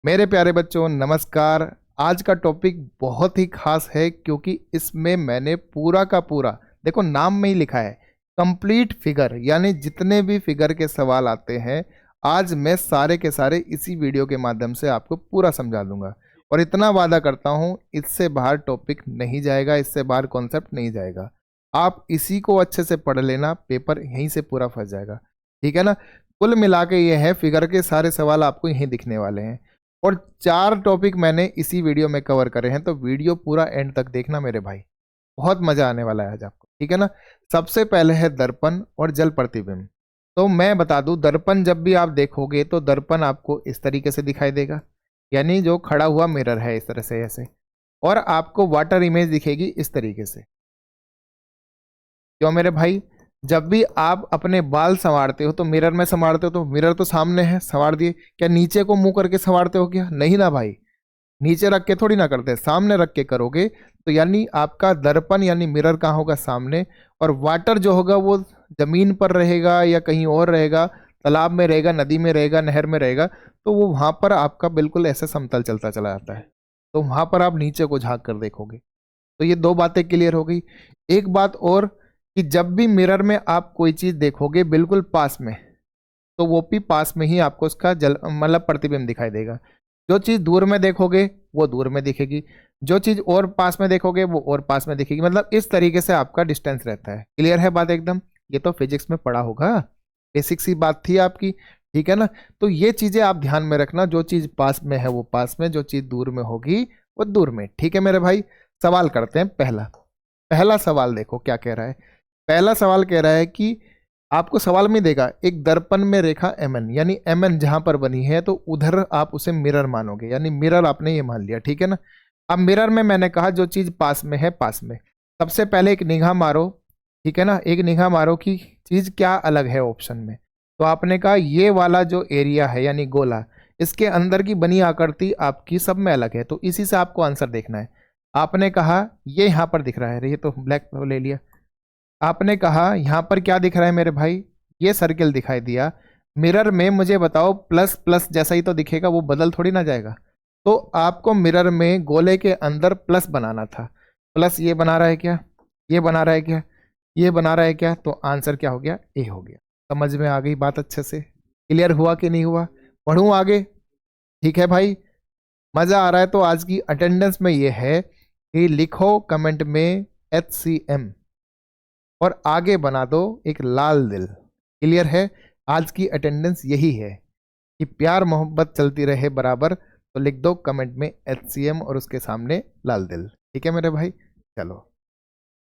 मेरे प्यारे बच्चों नमस्कार। आज का टॉपिक बहुत ही खास है क्योंकि इसमें मैंने पूरा का पूरा, देखो नाम में ही लिखा है, कंप्लीट फिगर, यानी जितने भी फिगर के सवाल आते हैं आज मैं सारे के सारे इसी वीडियो के माध्यम से आपको पूरा समझा दूंगा। और इतना वादा करता हूं, इससे बाहर टॉपिक नहीं जाएगा, इससे बाहर कॉन्सेप्ट नहीं जाएगा। आप इसी को अच्छे से पढ़ लेना, पेपर यहीं से पूरा फंस जाएगा। ठीक है ना। कुल मिला के ये है, फिगर के सारे सवाल आपको यहीं दिखने वाले हैं और 4 टॉपिक मैंने इसी वीडियो में कवर करे हैं, तो वीडियो पूरा एंड तक देखना मेरे भाई, बहुत मजा आने वाला है आज आपको। ठीक है ना। सबसे पहले है दर्पण और जल प्रतिबिंब। तो मैं बता दूं, दर्पण जब भी आप देखोगे तो दर्पण आपको इस तरीके से दिखाई देगा, यानी जो खड़ा हुआ मिरर है इस तरह से ऐसे, और आपको वाटर इमेज दिखेगी इस तरीके से। क्यों मेरे भाई, जब भी आप अपने बाल संवारते हो तो मिरर में संवारते हो, तो मिरर तो सामने है, संवार दिए। क्या नीचे को मुंह करके संवारते हो क्या? नहीं ना भाई, नीचे रख के थोड़ी ना करते, सामने रख के करोगे। तो यानी आपका दर्पण यानी मिरर कहाँ होगा? सामने। और वाटर जो होगा वो जमीन पर रहेगा या कहीं और रहेगा, तालाब में रहेगा, नदी में रहेगा, नहर में रहेगा, तो वो वहां पर आपका बिल्कुल ऐसे समतल चलता चला जाता है, तो वहां पर आप नीचे को झांक कर देखोगे। तो ये 2 बातें क्लियर हो गई। एक बात और, कि जब भी मिरर में आप कोई चीज देखोगे बिल्कुल पास में, तो वो भी पास में ही आपको उसका जल मतलब प्रतिबिंब दिखाई देगा। जो चीज दूर में देखोगे वो दूर में दिखेगी, जो चीज और पास में देखोगे वो और पास में दिखेगी। मतलब इस तरीके से आपका डिस्टेंस रहता है। क्लियर है बात एकदम? ये तो फिजिक्स में पढ़ा होगा, बेसिक सी बात थी आपकी। ठीक है ना। तो ये चीजें आप ध्यान में रखना, जो चीज पास में है वो पास में, जो चीज दूर में होगी वो दूर में। ठीक है मेरे भाई। सवाल करते हैं पहला। पहला सवाल देखो क्या कह रहा है। पहला सवाल कह रहा है कि आपको सवाल में देगा एक दर्पण में रेखा mn, यानी mn जहां पर बनी है तो उधर आप उसे मिरर मानोगे, यानी मिरर आपने ये मान लिया। ठीक है ना। अब मिरर में मैंने कहा जो चीज पास में है पास में। सबसे पहले एक निगाह मारो। ठीक है ना। एक निगाह मारो कि चीज क्या अलग है ऑप्शन में। तो आपने कहा ये वाला जो एरिया है यानी गोला, इसके अंदर की बनी आकृति आपकी सब में अलग है, तो इसी से आपको आंसर देखना है। आपने कहा ये यहां पर दिख रहा है, ये तो ब्लैक ले लिया। आपने कहा यहां पर क्या दिख रहा है मेरे भाई? ये सर्किल दिखाई दिया। मिरर में मुझे बताओ, प्लस प्लस जैसा ही तो दिखेगा, वो बदल थोड़ी ना जाएगा। तो आपको मिरर में गोले के अंदर प्लस बनाना था। प्लस ये बना रहा है क्या? ये बना रहा है क्या? ये बना रहा है क्या? तो आंसर क्या हो गया? ए हो गया। समझ में आ गई बात अच्छे से? क्लियर हुआ कि नहीं हुआ? पढ़ूं आगे? ठीक है भाई। मजा आ रहा है तो आज की अटेंडेंस में ये है कि लिखो कमेंट में HCM और आगे बना दो एक लाल दिल। क्लियर है? आज की अटेंडेंस यही है कि प्यार मोहब्बत चलती रहे बराबर, तो लिख दो कमेंट में HCM और उसके सामने लाल दिल। ठीक है मेरे भाई। चलो,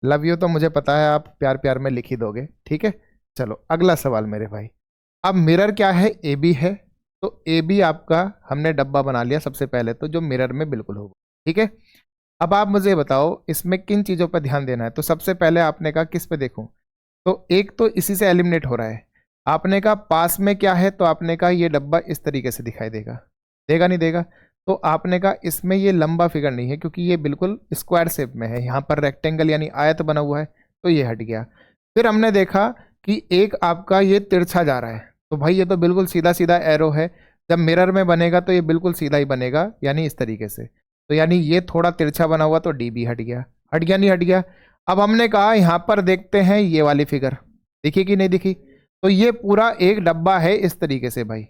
लव यू तो मुझे पता है आप प्यार प्यार में लिख ही दोगे। ठीक है। चलो अगला सवाल मेरे भाई। अब मिरर क्या है? ए बी है। तो ए बी आपका हमने डब्बा बना लिया सबसे पहले, तो जो मिरर में बिल्कुल होगा। ठीक है। अब आप मुझे बताओ इसमें किन चीजों पर ध्यान देना है। तो सबसे पहले आपने कहा किस पे देखूं, तो एक तो इसी से एलिमिनेट हो रहा है। आपने कहा पास में क्या है, तो आपने कहा ये डब्बा इस तरीके से दिखाई देगा, देगा नहीं देगा? तो आपने कहा इसमें ये लंबा फिगर नहीं है क्योंकि ये बिल्कुल स्क्वायर शेप में है, यहाँ पर रेक्टेंगल यानी आयत बना हुआ है, तो ये हट गया। फिर हमने देखा कि एक आपका ये तिरछा जा रहा है, तो भाई ये तो बिल्कुल सीधा सीधा एरो है। जब मिरर में बनेगा तो ये बिल्कुल सीधा ही बनेगा, यानी इस तरीके से। तो यानी ये थोड़ा तिरछा बना हुआ, तो डी भी हट गया। हट गया नहीं हट गया? अब हमने कहा यहां पर देखते हैं ये वाली फिगर, दिखी कि नहीं दिखी? तो ये पूरा एक डब्बा है इस तरीके से भाई,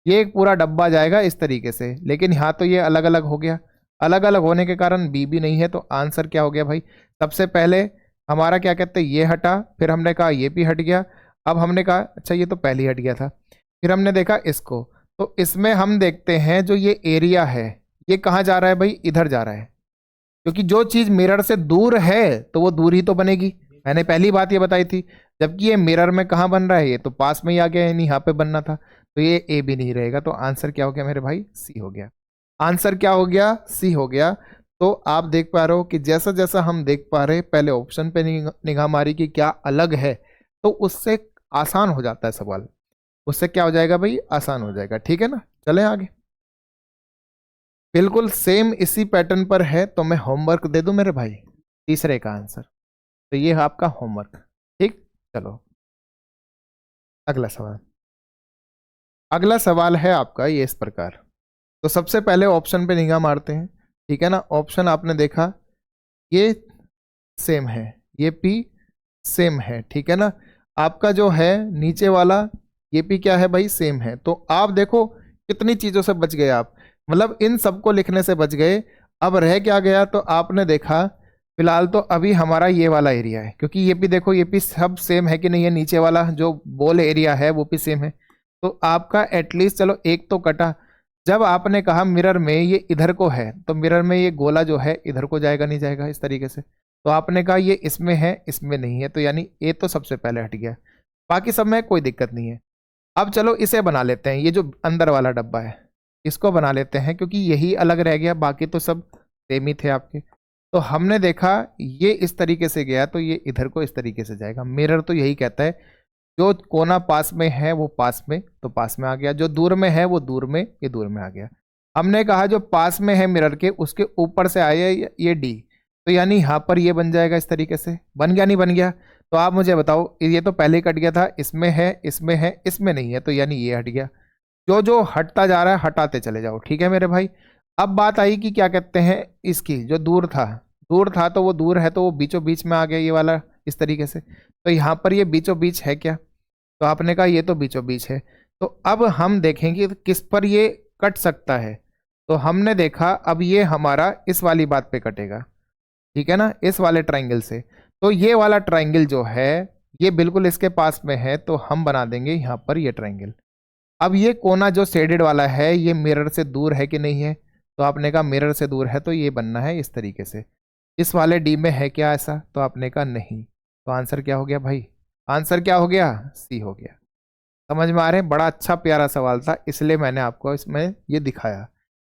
ये एक पूरा डब्बा जाएगा इस तरीके से, लेकिन यहाँ तो ये अलग अलग हो गया। अलग अलग होने के कारण बी भी नहीं है, तो आंसर क्या हो गया भाई? सबसे पहले हमारा क्या कहते हैं, ये हटा, फिर हमने कहा ये भी हट गया। अब हमने कहा अच्छा ये तो पहले ही हट गया था, फिर हमने देखा इसको। तो इसमें हम देखते हैं जो ये एरिया है ये कहाँ जा रहा है भाई? इधर जा रहा है, क्योंकि जो चीज मिरर से दूर है तो वो दूर ही तो बनेगी। मैंने पहली बात ये बताई थी। जबकि ये मिरर में कहाँ बन रहा है? ये तो पास में ही आ गया, यानी यहाँ पे बनना था, तो ये ए भी नहीं रहेगा। तो आंसर क्या हो गया मेरे भाई? सी हो गया। आंसर क्या हो गया? सी हो गया। तो आप देख पा रहे हो कि जैसा जैसा हम देख पा रहे हैं, पहले ऑप्शन पे निगाह मारी कि क्या अलग है, तो उससे आसान हो जाता है सवाल। उससे क्या हो जाएगा भाई? आसान हो जाएगा। ठीक है ना। चले आगे। बिल्कुल सेम इसी पैटर्न पर है, तो मैं होमवर्क दे दूं मेरे भाई, तीसरे का आंसर। तो ये है आपका होमवर्क। ठीक। चलो अगला सवाल। अगला सवाल है आपका ये इस प्रकार। तो सबसे पहले ऑप्शन पे निगाह मारते हैं, ठीक है ना। ऑप्शन आपने देखा ये सेम है, ये पी सेम है, ठीक है ना। आपका जो है नीचे वाला ये पी क्या है भाई, सेम है। तो आप देखो कितनी चीजों से बच गए आप, मतलब इन सबको लिखने से बच गए। अब रह क्या गया, तो आपने देखा फिलहाल तो अभी हमारा ये वाला एरिया है, क्योंकि ये भी देखो ये भी सब सेम है कि नहीं है, नीचे वाला जो बॉल एरिया है वो भी सेम है। तो आपका एटलीस्ट चलो एक तो कटा। जब आपने कहा मिरर में ये इधर को है, तो मिरर में ये गोला जो है इधर को जाएगा नहीं जाएगा इस तरीके से। तो आपने कहा ये इसमें है इसमें नहीं है, तो यानी ए तो सबसे पहले हट गया, बाकी सब में कोई दिक्कत नहीं है। अब चलो इसे बना लेते हैं, ये जो अंदर वाला डब्बा है इसको बना लेते हैं, क्योंकि यही अलग रह गया, बाकी तो सब सेम ही थे आपके। तो हमने देखा ये इस तरीके से गया, तो ये इधर को इस तरीके से जाएगा। मिरर तो यही कहता है जो कोना पास में है वो पास में, तो पास में आ गया, जो दूर में है वो दूर में, ये दूर में आ गया। हमने कहा जो पास में है मिरर के उसके ऊपर से आया ये डी, तो यानी यहाँ पर ये बन जाएगा इस तरीके से। बन गया नहीं बन गया? तो आप मुझे बताओ, ये तो पहले ही कट गया था, इसमें है इसमें है इसमें नहीं है, तो यानी ये हट गया। जो जो हटता जा रहा है हटाते चले जाओ, ठीक है मेरे भाई। अब बात आई कि क्या कहते हैं इसकी, जो दूर था तो वो दूर है, तो वो बीचों बीच में आ गया ये वाला इस तरीके से। तो यहाँ पर ये बीचों बीच है क्या, तो आपने कहा ये तो बीचों बीच है। तो अब हम देखेंगे किस पर ये कट सकता है। तो हमने देखा अब ये हमारा इस वाली बात पे कटेगा, ठीक है ना, इस वाले ट्राइंगल से। तो ये वाला ट्राइंगल जो है ये बिल्कुल इसके पास में है, तो हम बना देंगे यहाँ पर ये ट्राइंगल। अब ये कोना जो शेडेड वाला है ये मिरर से दूर है कि नहीं है, तो आपने कहा मिरर से दूर है, तो ये बनना है इस तरीके से। इस वाले डी में है क्या ऐसा, तो आपने कहा नहीं, तो आंसर क्या हो गया भाई, आंसर क्या हो गया, सी हो गया। समझ में आ रहे हैं? बड़ा अच्छा प्यारा सवाल था, इसलिए मैंने आपको इसमें ये दिखाया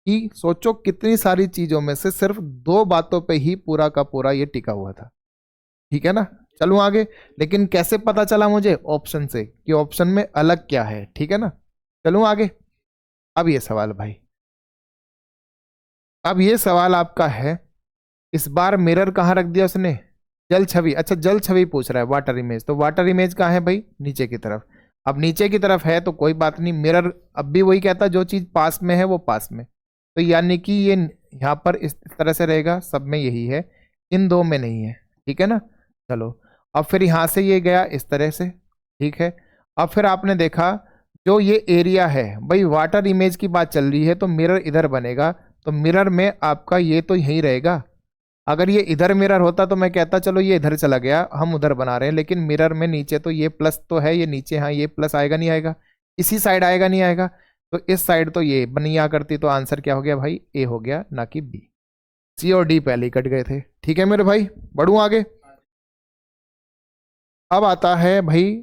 कि सोचो कितनी सारी चीजों में से सिर्फ दो बातों पे ही पूरा का पूरा ये टिका हुआ था, ठीक है ना। चलूं आगे, लेकिन कैसे पता चला मुझे, ऑप्शन से, कि ऑप्शन में अलग क्या है, ठीक है ना। चलूं आगे। अब ये सवाल भाई, अब ये सवाल आपका है, इस बार मिरर कहाँ रख दिया उसने, जल छवि। अच्छा जल छवि पूछ रहा है, वाटर इमेज, तो वाटर इमेज कहाँ है भाई, नीचे की तरफ। अब नीचे की तरफ है तो कोई बात नहीं, मिरर अब भी वही कहता है जो चीज पास में है वो पास में, तो यानी कि ये यहाँ पर इस तरह से रहेगा, सब में यही है, इन दो में नहीं है, ठीक है ना। चलो अब फिर यहाँ से ये गया इस तरह से, ठीक है। अब फिर आपने देखा जो ये एरिया है भाई, वाटर इमेज की बात चल रही है, तो मिरर इधर बनेगा, तो मिरर में आपका ये तो यही रहेगा। अगर ये इधर मिरर होता तो मैं कहता चलो ये इधर चला गया, हम उधर बना रहे हैं, लेकिन मिरर में नीचे तो ये प्लस तो है, ये नीचे, हाँ ये प्लस आएगा नहीं आएगा, इसी साइड आएगा नहीं आएगा, तो इस साइड तो ये बनिया करती, तो आंसर क्या हो गया भाई, ए हो गया, ना कि बी। सी और डी पहले ही कट गए थे, ठीक है मेरे भाई। बढ़ूं आगे। अब आता है भाई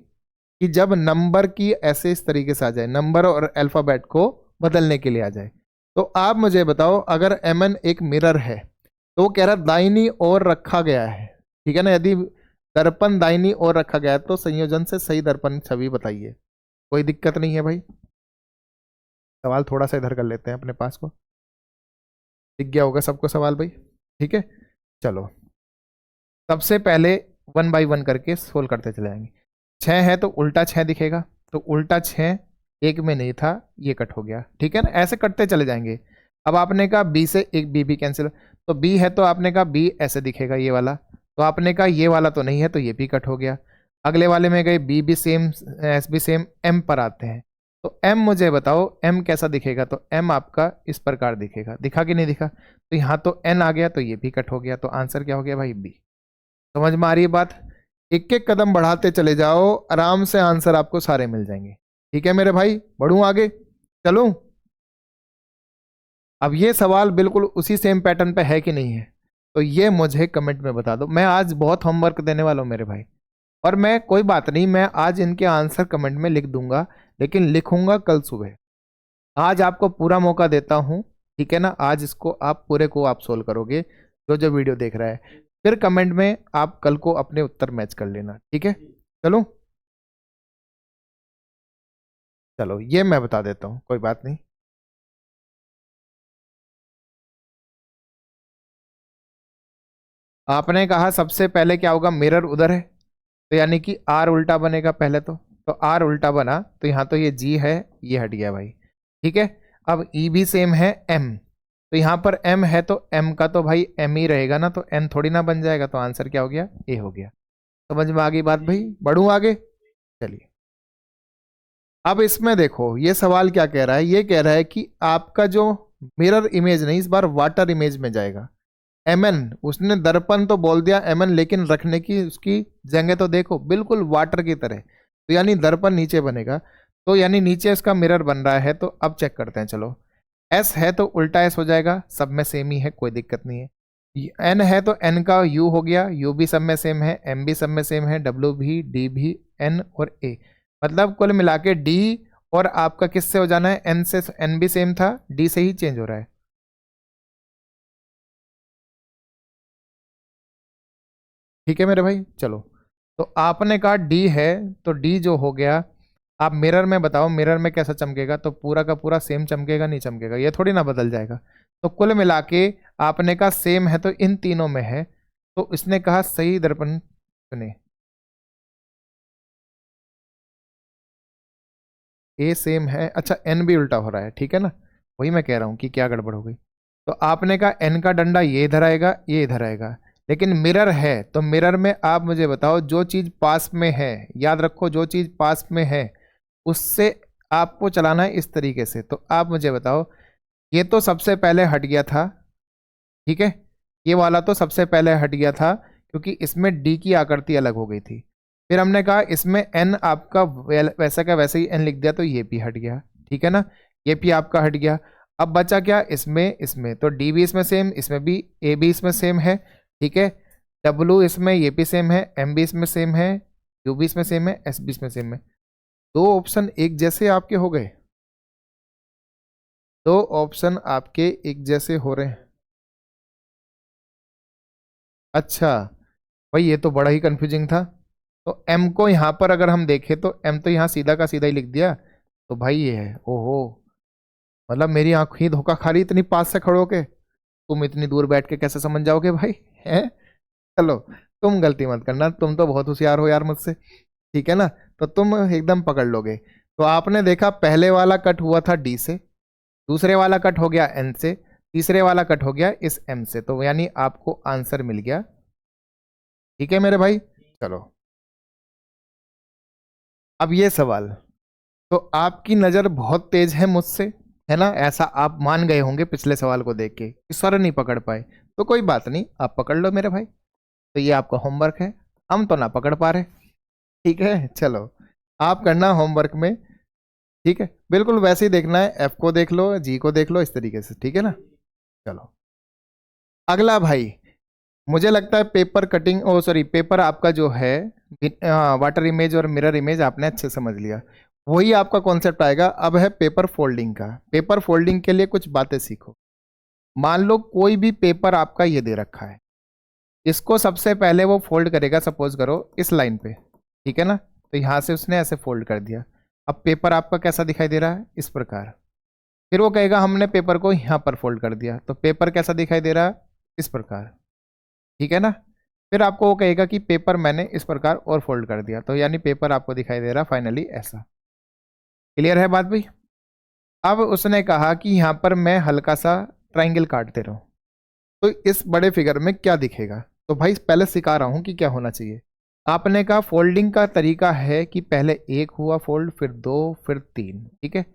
कि जब नंबर की ऐसे इस तरीके से आ जाए, नंबर और अल्फाबेट को बदलने के लिए आ जाए, तो आप मुझे बताओ अगर mn एक मिरर है, तो वो कह रहा दाहिनी ओर रखा गया है, ठीक है ना। यदि दर्पण दाहिनी ओर रखा गया है तो संयोजन से सही दर्पण छवि बताइए। कोई दिक्कत नहीं है भाई, सवाल थोड़ा सा इधर कर लेते हैं अपने पास को, दिख गया होगा सबको सवाल भाई, ठीक है। चलो सबसे पहले वन बाई वन करके सोल्व करते चले जाएंगे। 6 है तो उल्टा 6 दिखेगा, तो उल्टा 6 एक में नहीं था, ये कट हो गया, ठीक है ना। ऐसे कटते चले जाएंगे। अब आपने कहा बी से एक बी भी कैंसिल, तो बी है तो आपने कहा बी ऐसे दिखेगा ये वाला, तो आपने कहा ये वाला तो नहीं है, तो ये भी कट हो गया। अगले वाले में गए बी भी सेम एस भी सेम, एम पर आते हैं, तो एम मुझे बताओ एम कैसा दिखेगा, तो एम आपका इस प्रकार दिखेगा, दिखा कि नहीं दिखा, तो यहाँ तो एन आ गया, तो ये भी कट हो गया, तो आंसर क्या हो गया भाई, बी। समझ में आ रही है बात? एक एक कदम बढ़ाते चले जाओ, आराम से आंसर आपको सारे मिल जाएंगे, ठीक है मेरे भाई। बढ़ूं आगे, चलूं। अब ये सवाल बिल्कुल उसी सेम पैटर्न पे है कि नहीं है, तो ये मुझे कमेंट में बता दो। मैं आज बहुत होमवर्क देने वाला हूं मेरे भाई, और मैं कोई बात नहीं, मैं आज इनके आंसर कमेंट में लिख दूंगा, लेकिन लिखूंगा कल सुबह। आज आपको पूरा मौका देता हूं, ठीक है ना। आज इसको आप पूरे को आप सोल्व करोगे, जो जो वीडियो देख रहा है, फिर कमेंट में आप कल को अपने उत्तर मैच कर लेना, ठीक है। चलो चलो ये मैं बता देता हूँ, कोई बात नहीं। आपने कहा सबसे पहले क्या होगा, मिरर उधर है, तो यानी कि आर उल्टा बनेगा पहले तो आर उल्टा बना, तो यहाँ तो ये जी है, ये हट गया भाई, ठीक है। अब ई भी सेम है एम, तो यहाँ पर m है तो m का तो भाई m ही रहेगा ना, तो n थोड़ी ना बन जाएगा, तो आंसर क्या हो गया, a हो गया। समझ में आ गई बात भाई, बढ़ूं आगे, चलिए। अब इसमें देखो ये सवाल क्या कह रहा है, ये कह रहा है कि आपका जो मिरर इमेज नहीं, इस बार वाटर इमेज में जाएगा। mn, उसने दर्पण तो बोल दिया mn, लेकिन रखने की उसकी जगह तो देखो बिल्कुल वाटर की तरह, तो यानी दर्पण नीचे बनेगा, तो यानी नीचे इसका मिरर बन रहा है। तो अब चेक करते हैं, चलो एस है तो उल्टा एस हो जाएगा, सब में सेम ही है, कोई दिक्कत नहीं है। एन है तो एन का यू हो गया, यू भी सब में सेम है, एम भी सब में सेम है, डब्ल्यू भी, डी भी, एन और ए, मतलब कुल मिला के डी और आपका किससे हो जाना है, एन से, एन भी सेम था, डी से ही चेंज हो रहा है। ठीक है मेरे भाई, चलो। तो आपने कहा डी है, तो डी जो हो गया, आप मिरर में बताओ मिरर में कैसा चमकेगा, तो पूरा का पूरा सेम चमकेगा, नहीं चमकेगा, ये थोड़ी ना बदल जाएगा। तो कुल मिला के आपने कहा सेम है, तो इन तीनों में है, तो इसने कहा सही दर्पण चुने। ए सेम है, अच्छा एन भी उल्टा हो रहा है, ठीक है ना, वही मैं कह रहा हूं कि क्या गड़बड़ हो गई। तो आपने कहा एन का डंडा ये इधर आएगा, ये इधर आएगा, लेकिन मिरर है, तो मिरर में आप मुझे बताओ जो चीज पास में है, याद रखो जो चीज पास में है उससे आपको चलाना है इस तरीके से। तो आप मुझे बताओ, ये तो सबसे पहले हट गया था, ठीक है, ये वाला तो सबसे पहले हट गया था क्योंकि इसमें डी की आकृति अलग हो गई थी। फिर हमने कहा इसमें एन आपका वैसा का वैसे ही एन लिख दिया, तो ये भी हट गया, ठीक है ना, ये भी आपका हट गया। अब बचा क्या, इसमें इसमें तो डी भी इसमें सेम, इसमें भी ए भी इसमें सेम है, ठीक है, डब्लू इसमें ये भी सेम है, एम भी इसमें सेम है, यू भी इसमें सेम है, एस भी इसमें सेम है। दो ऑप्शन एक जैसे आपके हो गए, दो ऑप्शन आपके एक जैसे हो रहे हैं। अच्छा भाई, ये तो बड़ा ही कंफ्यूजिंग था। तो एम को यहाँ पर अगर हम देखें तो एम तो यहाँ सीधा का सीधा ही लिख दिया, तो भाई ये है, ओहो, मतलब मेरी आंख ही धोखा खा रही, इतनी पास से खड़े होके, तुम इतनी दूर बैठ के कैसे समझ जाओगे भाई, है। चलो, तुम गलती मत करना, तुम तो बहुत होशियार हो यार मुझसे, ठीक है ना, तो तुम एकदम पकड़ लोगे। तो आपने देखा पहले वाला कट हुआ था डी से, दूसरे वाला कट हो गया एन से, तीसरे वाला कट हो गया इस एम से, तो यानी आपको आंसर मिल गया। ठीक है मेरे भाई, चलो। अब ये सवाल, तो आपकी नज़र बहुत तेज है मुझसे, है ना, ऐसा आप मान गए होंगे पिछले सवाल को देख के कि सर नहीं पकड़ पाए, तो कोई बात नहीं, आप पकड़ लो मेरे भाई, तो ये आपका होमवर्क है, हम तो ना पकड़ पा रहे, ठीक है, चलो आप करना होमवर्क में, ठीक है, बिल्कुल वैसे ही देखना है, एफ को देख लो, जी को देख लो, इस तरीके से, ठीक है ना। चलो अगला भाई, मुझे लगता है पेपर कटिंग, ओ सॉरी, पेपर आपका जो है, वाटर इमेज और मिरर इमेज आपने अच्छे समझ लिया, वही आपका कॉन्सेप्ट आएगा। अब है पेपर फोल्डिंग का। पेपर फोल्डिंग के लिए कुछ बातें सीखो। मान लो कोई भी पेपर आपका ये दे रखा है, इसको सबसे पहले वो फोल्ड करेगा, सपोज करो इस लाइन पे, ठीक है ना, तो यहाँ से उसने ऐसे फोल्ड कर दिया। अब पेपर आपका कैसा दिखाई दे रहा है, इस प्रकार। फिर वो कहेगा हमने पेपर को यहाँ पर फोल्ड कर दिया, तो पेपर कैसा दिखाई दे रहा है, इस प्रकार, ठीक है ना। फिर आपको वो कहेगा कि पेपर मैंने इस प्रकार और फोल्ड कर दिया, तो यानी पेपर आपको दिखाई दे रहा फाइनली ऐसा। क्लियर है बात भाई। अब उसने कहा कि यहाँ पर मैं हल्का सा ट्राइंगल काट दे रहा हूँ, तो इस बड़े फिगर में क्या दिखेगा। तो भाई पहले सिखा रहा हूँ कि क्या होना चाहिए। आपने कहा फोल्डिंग का तरीका है कि पहले एक हुआ फोल्ड, फिर दो, फिर तीन, ठीक है।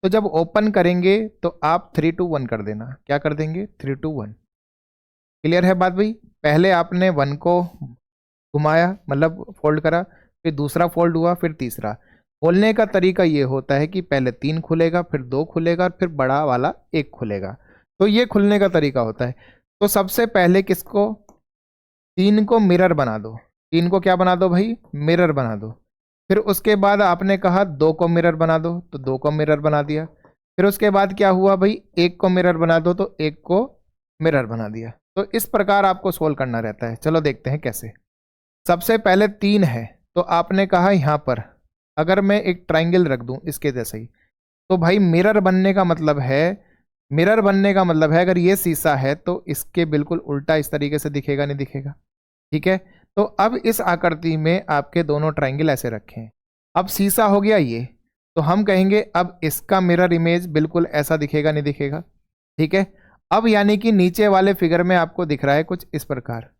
तो जब ओपन करेंगे तो आप 3 2 1 कर देना, क्या कर देंगे, 3 2 1। क्लियर है बात भाई। पहले आपने 1 को घुमाया, मतलब फोल्ड करा, फिर दूसरा फोल्ड हुआ, फिर तीसरा। खोलने का तरीका ये होता है कि पहले 3 खुलेगा, फिर 2 खुलेगा, और फिर बड़ा वाला 1 खुलेगा, तो ये खुलने का तरीका होता है। तो सबसे पहले किसको, 3 को मिरर बना दो, 3 को क्या बना दो भाई, मिरर बना दो। फिर उसके बाद आपने कहा 2 को मिरर बना दो, तो 2 को मिरर बना दिया। फिर उसके बाद क्या हुआ भाई, 1 को मिरर बना दो, तो 1 को मिरर बना दिया। तो इस प्रकार आपको सोल्व करना रहता है। चलो देखते हैं कैसे। सबसे पहले 3 है, तो आपने कहा यहाँ पर अगर मैं एक ट्राइंगल रख दूं इसके जैसे ही, तो भाई मिरर बनने का मतलब है, मिरर बनने का मतलब है अगर ये शीशा है तो इसके बिल्कुल उल्टा इस तरीके से दिखेगा, नहीं दिखेगा, ठीक है। तो अब इस आकृति में आपके दोनों ट्राइंगल ऐसे रखे हैं। अब शीशा हो गया ये, तो हम कहेंगे अब इसका मिरर इमेज बिल्कुल ऐसा दिखेगा, नहीं दिखेगा, ठीक है। अब यानी कि नीचे वाले फिगर में आपको दिख रहा है कुछ इस प्रकार,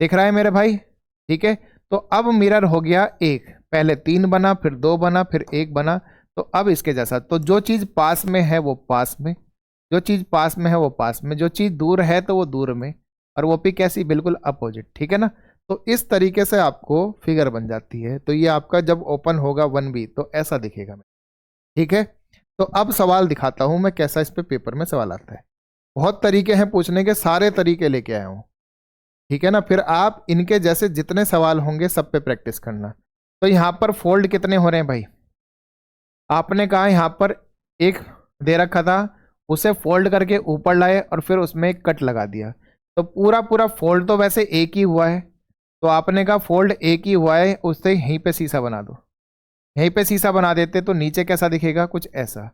दिख रहा है मेरे भाई, ठीक है। तो अब मिरर हो गया एक, पहले 3 बना, फिर 2 बना, फिर 1 बना, तो अब इसके जैसा। तो जो चीज पास में है वो पास में, जो चीज पास में है वो पास में, जो चीज दूर है तो वो दूर में, और वो भी कैसी, बिल्कुल अपोजिट, ठीक है ना। तो इस तरीके से आपको फिगर बन जाती है। तो ये आपका जब ओपन होगा 1B तो ऐसा दिखेगा, ठीक है। तो अब सवाल दिखाता हूं मैं कैसा इस पे पेपर में सवाल आता है। बहुत तरीके हैं पूछने के, सारे तरीके लेके आया हूं, ठीक है ना। फिर आप इनके जैसे जितने सवाल होंगे सब पे प्रैक्टिस करना। तो यहां पर फोल्ड कितने हो रहे हैं भाई, आपने कहा यहां पर एक दे रखा था, उसे फोल्ड करके ऊपर लाए और फिर उसमें एक कट लगा दिया, तो पूरा पूरा फोल्ड तो वैसे एक ही हुआ है। तो आपने कहा फोल्ड एक ही हुआ है, उससे यहीं पे शीशा बना दो, यहीं पे शीशा बना देते तो नीचे कैसा दिखेगा, कुछ ऐसा।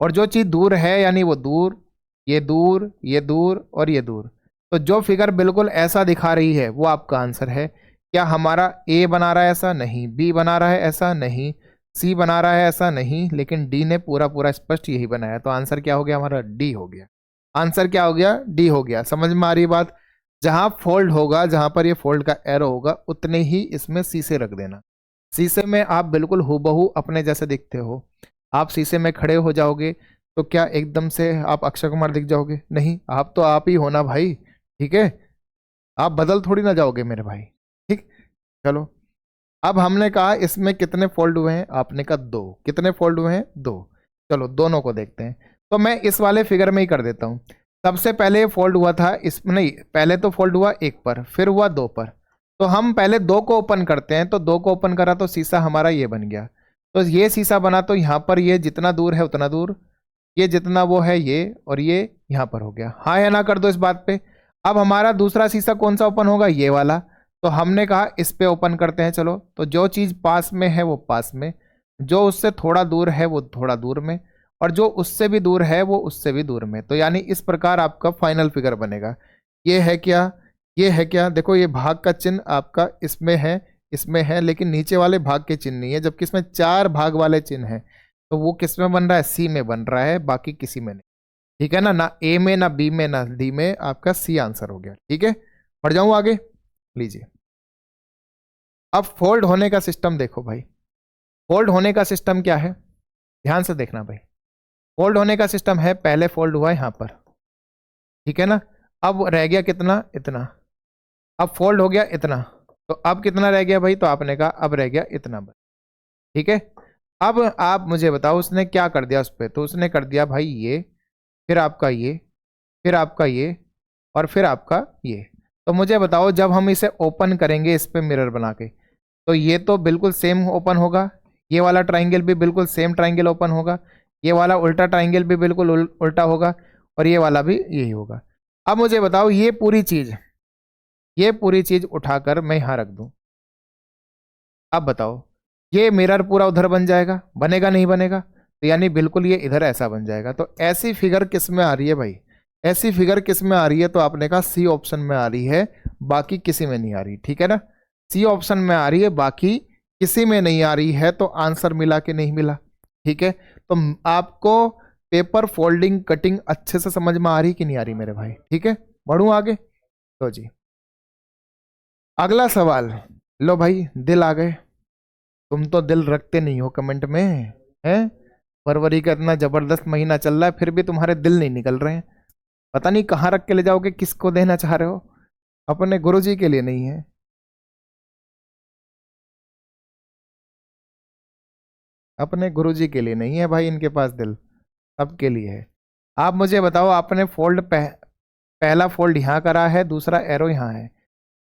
और जो चीज़ दूर है यानी वो दूर, ये दूर, ये दूर और ये दूर। तो जो फिगर बिल्कुल ऐसा दिखा रही है वो आपका आंसर है। क्या हमारा ए बना रहा है ऐसा, नहीं। बी बना रहा है ऐसा, नहीं। सी बना रहा है ऐसा, नहीं। लेकिन डी ने पूरा पूरा स्पष्ट यही बनाया, तो आंसर क्या हो गया हमारा, डी हो गया। आंसर क्या हो गया, डी हो गया। समझ में आ रही बात। जहां फोल्ड होगा, जहां पर ये फोल्ड का एरो होगा, उतने ही इसमें शीशे रख देना। शीशे में आप बिल्कुल हूबहू अपने जैसे दिखते हो। आप शीशे में खड़े हो जाओगे तो क्या एकदम से आप अक्षय कुमार दिख जाओगे, नहीं। आप तो आप ही होना भाई, ठीक है। आप बदल थोड़ी ना जाओगे मेरे भाई, ठीक। चलो, अब हमने कहा इसमें कितने फोल्ड हुए हैं, आपने कहा 2। कितने फोल्ड हुए हैं, 2। चलो दोनों को देखते हैं। तो मैं इस वाले फिगर में ही कर देता हूं। सबसे पहले फोल्ड हुआ था इसमें, नहीं, पहले तो फोल्ड हुआ 1 पर, फिर हुआ 2 पर। तो हम पहले 2 को ओपन करते हैं, तो 2 को ओपन करा तो शीशा हमारा ये बन गया। तो ये शीशा बना, तो यहाँ पर ये जितना दूर है उतना दूर, ये जितना वो है ये, और ये यहाँ पर हो गया। हाँ या ना कर दो इस बात पे। अब हमारा दूसरा शीशा कौन सा ओपन होगा, ये वाला। तो हमने कहा इस पे ओपन करते हैं, चलो। तो जो चीज पास में है वो पास में, जो उससे थोड़ा दूर है वो थोड़ा दूर में, और जो उससे भी दूर है वो उससे भी दूर में। तो यानी इस प्रकार आपका फाइनल फिगर बनेगा। ये है क्या, ये है क्या, देखो ये भाग का चिन्ह आपका इसमें है, इसमें है, लेकिन नीचे वाले भाग के चिन्ह नहीं है, जबकि इसमें 4 भाग वाले चिन्ह हैं। तो वो किस में बन रहा है, सी में बन रहा है, बाकी किसी में नहीं, ठीक है ना। ना ए में, ना बी में, ना डी में, आपका सी आंसर हो गया, ठीक है। बढ़ जाऊं आगे, लीजिए। अब फोल्ड होने का सिस्टम देखो भाई। फोल्ड होने का सिस्टम क्या है, ध्यान से देखना भाई। फोल्ड होने का सिस्टम है, पहले फोल्ड हुआ यहां पर, ठीक है ना। अब रह गया कितना, इतना। अब फोल्ड हो गया इतना, तो अब कितना रह गया भाई, तो आपने कहा अब रह गया इतना बस, ठीक है। अब आप मुझे बताओ उसने क्या कर दिया उस पर, तो उसने कर दिया भाई ये, फिर आपका ये, फिर आपका ये, और फिर आपका ये। तो मुझे बताओ जब हम इसे ओपन करेंगे इस पे मिरर बना के, तो ये तो बिल्कुल सेम ओपन होगा, ये वाला ट्राइंगल भी बिल्कुल सेम ट्राइंगल ओपन होगा, ये वाला उल्टा ट्राइंगल भी बिल्कुल उल्टा होगा, और ये वाला भी यही होगा। अब मुझे बताओ ये पूरी चीज उठाकर मैं यहां रख दूं, अब बताओ ये मिरर पूरा उधर बन जाएगा, बनेगा नहीं बनेगा, तो यानी बिल्कुल ये इधर ऐसा बन जाएगा। तो ऐसी फिगर किस में आ रही है भाई, ऐसी फिगर किस में आ रही है, तो आपने कहा सी ऑप्शन में आ रही है, बाकी किसी में नहीं आ रही, ठीक है ना। सी ऑप्शन में आ रही है, बाकी किसी में नहीं आ रही है, तो आंसर मिला कि नहीं मिला, ठीक है। तो आपको पेपर फोल्डिंग कटिंग अच्छे से समझ में आ रही कि नहीं आ रही मेरे भाई, ठीक है। बढ़ूं आगे, तो जी अगला सवाल। लो भाई, दिल आ गए, तुम तो दिल रखते नहीं हो कमेंट में, हैं। फरवरी का इतना जबरदस्त महीना चल रहा है, फिर भी तुम्हारे दिल नहीं निकल रहे हैं। पता नहीं कहाँ रख के ले जाओगे, किसको देना चाह रहे हो। अपने गुरुजी के लिए नहीं है, अपने गुरुजी के लिए नहीं है भाई, इनके पास दिल सबके लिए है। आप मुझे बताओ, आपने पहला फोल्ड यहाँ करा है, दूसरा एरो यहाँ है,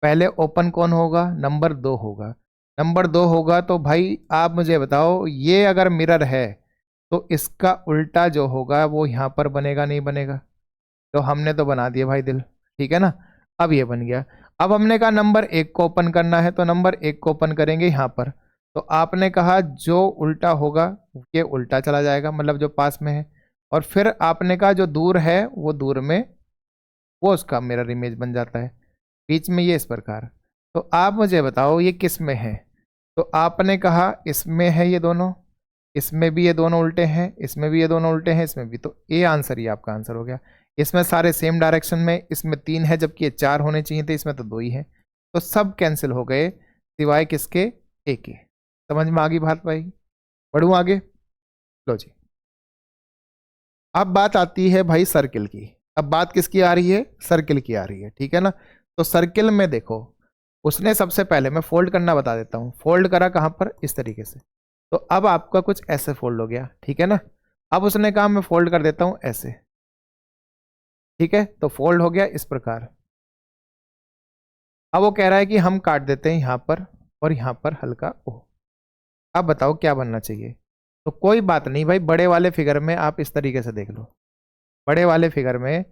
पहले ओपन कौन होगा, नंबर 2 होगा। नंबर 2 होगा तो भाई आप मुझे बताओ, ये अगर मिरर है तो इसका उल्टा जो होगा वो यहाँ पर बनेगा नहीं बनेगा, तो हमने तो बना दिया भाई दिल, ठीक है ना। अब ये बन गया। अब हमने कहा नंबर 1 को ओपन करना है, तो नंबर 1 को ओपन करेंगे यहाँ पर। तो आपने कहा जो उल्टा होगा ये उल्टा चला जाएगा, मतलब जो पास में है। और फिर आपने कहा जो दूर है वो दूर में, वो उसका मिरर इमेज बन जाता है, बीच में ये इस प्रकार। तो आप मुझे बताओ ये किस में है, तो आपने कहा इसमें है ये दोनों, इसमें भी ये दोनों उल्टे हैं, इसमें भी ये दोनों उल्टे हैं, इसमें भी, तो ये आंसर ही आपका आंसर हो गया। इसमें सारे सेम डायरेक्शन में, इसमें 3 है जबकि ये 4 होने चाहिए थे, इसमें तो 2 ही है, तो सब कैंसिल हो गए सिवाय किसके, ए के। समझ में आ गई बात भाई? बढ़ूँ आगे? लो जी, अब बात आती है भाई सर्किल की। अब बात किसकी आ रही है? सर्किल की आ रही है, ठीक है ना। तो सर्किल में देखो, उसने सबसे पहले, मैं फोल्ड करना बता देता हूँ, फोल्ड करा कहाँ पर, इस तरीके से। तो अब आपका कुछ ऐसे फोल्ड हो गया, ठीक है ना। अब उसने कहा मैं फोल्ड कर देता हूँ ऐसे, ठीक है, तो फोल्ड हो गया इस प्रकार। अब वो कह रहा है कि हम काट देते हैं यहाँ पर और यहाँ पर हल्का ओ। अब बताओ क्या बनना चाहिए? तो कोई बात नहीं भाई, बड़े वाले फिगर में आप इस तरीके से देख लो, बड़े वाले फिगर में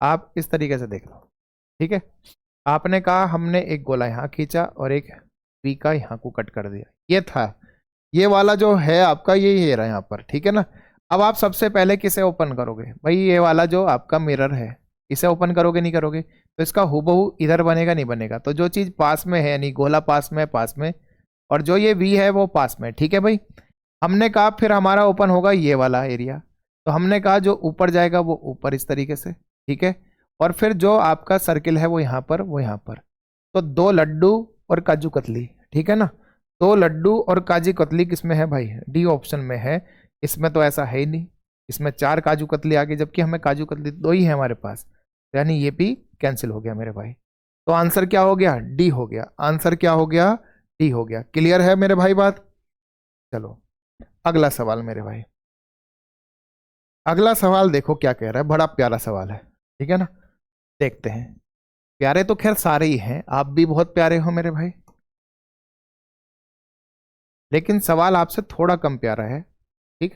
आप इस तरीके से देख लो, ठीक है। आपने कहा हमने एक गोला यहाँ खींचा और एक वी का यहाँ को कट कर दिया, ये था, ये वाला जो है आपका ये रहा यहाँ पर, ठीक है ना। अब आप सबसे पहले किसे ओपन करोगे भाई? ये वाला जो आपका मिरर है, इसे ओपन करोगे नहीं करोगे? तो इसका हूबहू इधर बनेगा नहीं बनेगा? तो जो चीज पास में है, यानी गोला पास में, पास में, और जो ये वी है वो पास में, ठीक है भाई। हमने कहा फिर हमारा ओपन होगा ये वाला एरिया, तो हमने कहा जो ऊपर जाएगा वो ऊपर इस तरीके से, ठीक है। और फिर जो आपका सर्किल है वो यहाँ पर, वो यहाँ पर। तो 2 लड्डू और काजू कतली, ठीक है ना। 2 लड्डू और काजू कतली किस में है भाई? डी ऑप्शन में है। इसमें तो ऐसा है ही नहीं, इसमें 4 काजू कतली आ गई, जबकि हमें काजू कतली 2 ही है हमारे पास, यानी ये भी कैंसिल हो गया मेरे भाई। तो आंसर क्या हो गया? डी हो गया। आंसर क्या हो गया? डी हो गया। क्लियर है मेरे भाई बात? चलो अगला सवाल मेरे भाई। अगला सवाल देखो क्या कह रहा है, बड़ा प्यारा सवाल है, ठीक है ना। देखते हैं। प्यारे तो खैर सारे ही हैं, आप भी बहुत प्यारे हो मेरे भाई, लेकिन सवाल आपसे थोड़ा कम प्यारा है, ठीक।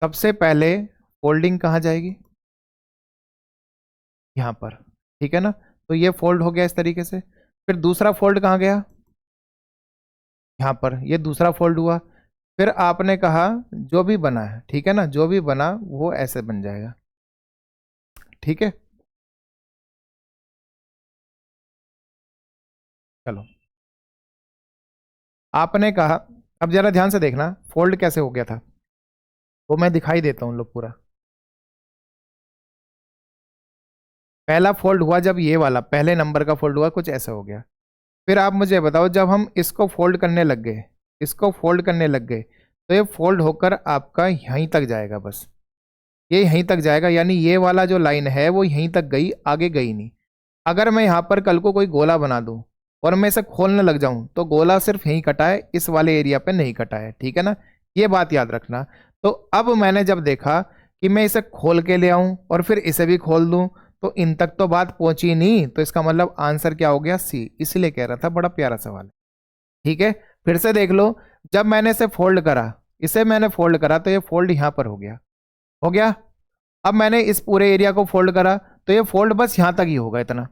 सबसे पहले फोल्डिंग कहाँ जाएगी? यहाँ पर, ठीक है ना। तो ये फोल्ड हो गया इस तरीके से। फिर दूसरा फोल्ड कहाँ गया? यहाँ पर, ये दूसरा फोल्ड हुआ। फिर आपने कहा जो भी बना है, ठीक है ना, जो भी बना वो ऐसे बन जाएगा, ठीक है। चलो आपने कहा, अब जरा ध्यान से देखना फोल्ड कैसे हो गया था, वो मैं दिखाई देता हूँ, लो पूरा। पहला फोल्ड हुआ जब ये वाला पहले नंबर का फोल्ड हुआ, कुछ ऐसा हो गया। फिर आप मुझे बताओ जब हम इसको फोल्ड करने लग गए, इसको फोल्ड करने लग गए, तो ये फोल्ड होकर आपका यहीं तक जाएगा, बस ये यहीं तक जाएगा, यानी ये वाला जो लाइन है वो यहीं तक गई, आगे गई नहीं। अगर मैं यहाँ पर कल को कोई गोला बना दूं और मैं इसे खोलने लग जाऊं, तो गोला सिर्फ यहीं कटा है, इस वाले एरिया पे नहीं कटा है, ठीक है ना। ये बात याद रखना। तो अब मैंने जब देखा कि मैं इसे खोल के ले आऊं और फिर इसे भी खोल दूं, तो इन तक तो बात पहुंची नहीं, तो इसका मतलब आंसर क्या हो गया? सी। इसलिए कह रहा था बड़ा प्यारा सवाल है, ठीक है। फिर से देख लो, जब मैंने इसे फोल्ड करा, इसे मैंने फोल्ड करा, तो ये फोल्ड यहां पर हो गया, हो गया। अब मैंने इस पूरे एरिया को फोल्ड करा, तो ये फोल्ड बस यहां तक ही होगा, इतना।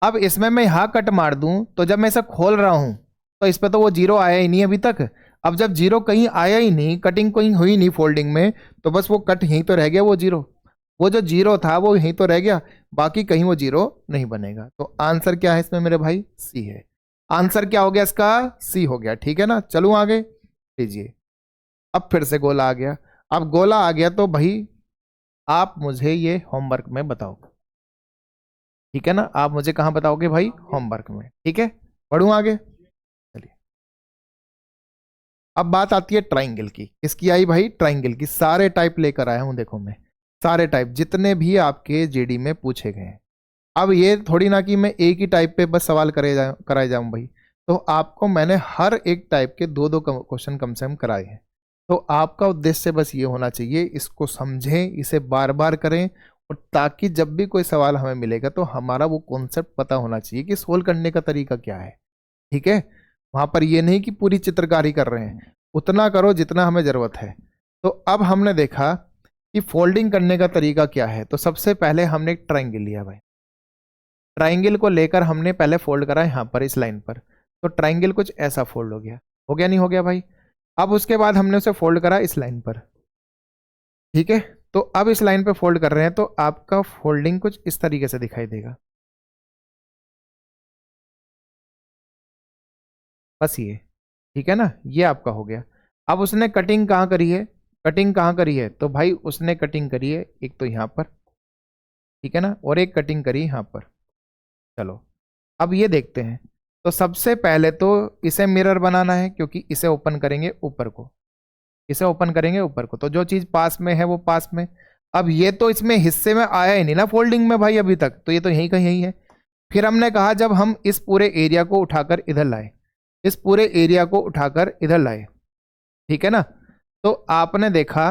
अब इसमें मैं यहां कट मार दूं, तो जब मैं इसे खोल रहा हूं, तो इस पर तो वो जीरो आया ही नहीं अभी तक। अब जब जीरो कहीं आया ही नहीं, कटिंग कहीं हुई नहीं फोल्डिंग में, तो बस वो कट यहीं तो रह गया, वो जीरो, वो जो जीरो था वो यहीं तो रह गया, बाकी कहीं वो जीरो नहीं बनेगा। तो आंसर क्या है इसमें मेरे भाई? सी है। आंसर क्या हो गया इसका? सी हो गया, ठीक है ना। चलूं आगे, लीजिए। अब फिर से गोला आ गया। अब गोला आ गया तो भाई आप मुझे ये होमवर्क में बताओ, ठीक है ना। आप मुझे कहां बताओगे भाई? होमवर्क में, ठीक है। पढ़ूं आगे? चलिए, अब बात आती है ट्राइंगल की। किसकी आई भाई? ट्राइंगल की। सारे टाइप लेकर आया हूं, देखो मैं सारे टाइप जितने भी आपके जेडी में पूछे गए हैं। अब ये थोड़ी ना कि मैं एक ही टाइप पे बस सवाल कराए जाऊं भाई। तो आपको मैंने हर एक टाइप के 2-2 क्वेश्चन कम से कम कराए हैं। तो आपका उद्देश्य बस ये होना चाहिए, इसको समझें, इसे बार बार करें, और ताकि जब भी कोई सवाल हमें मिलेगा तो हमारा वो कॉन्सेप्ट पता होना चाहिए कि सोल्व करने का तरीका क्या है, ठीक है। वहां पर ये नहीं कि पूरी चित्रकारी कर रहे हैं, उतना करो जितना हमें जरूरत है। तो अब हमने देखा कि फोल्डिंग करने का तरीका क्या है। तो सबसे पहले हमने एक ट्राइंगल लिया भाई, ट्राइंगल को लेकर हमने पहले फोल्ड करा यहाँ पर इस लाइन पर, तो ट्राइंगल कुछ ऐसा फोल्ड हो गया नहीं हो गया भाई। अब उसके बाद हमने उसे फोल्ड करा इस लाइन पर, ठीक है। तो अब इस लाइन पे फोल्ड कर रहे हैं, तो आपका फोल्डिंग कुछ इस तरीके से दिखाई देगा, बस ये, ठीक है ना। ये आपका हो गया। अब उसने कटिंग कहाँ करी है, कटिंग कहाँ करी है, तो भाई उसने कटिंग करी है एक तो यहाँ पर, ठीक है ना, और एक कटिंग करी यहाँ पर। चलो अब ये देखते हैं। तो सबसे पहले तो इसे मिरर बनाना है, क्योंकि इसे ओपन करेंगे ऊपर को, इसे ओपन करेंगे ऊपर को, तो जो चीज पास में है वो पास में। अब ये तो इसमें हिस्से में आया ही नहीं ना फोल्डिंग में भाई अभी तक, तो ये तो यहीं कहीं यही है। फिर हमने कहा जब हम इस पूरे एरिया को उठाकर इधर लाए, इस पूरे एरिया को उठाकर इधर लाए, ठीक है ना, तो आपने देखा,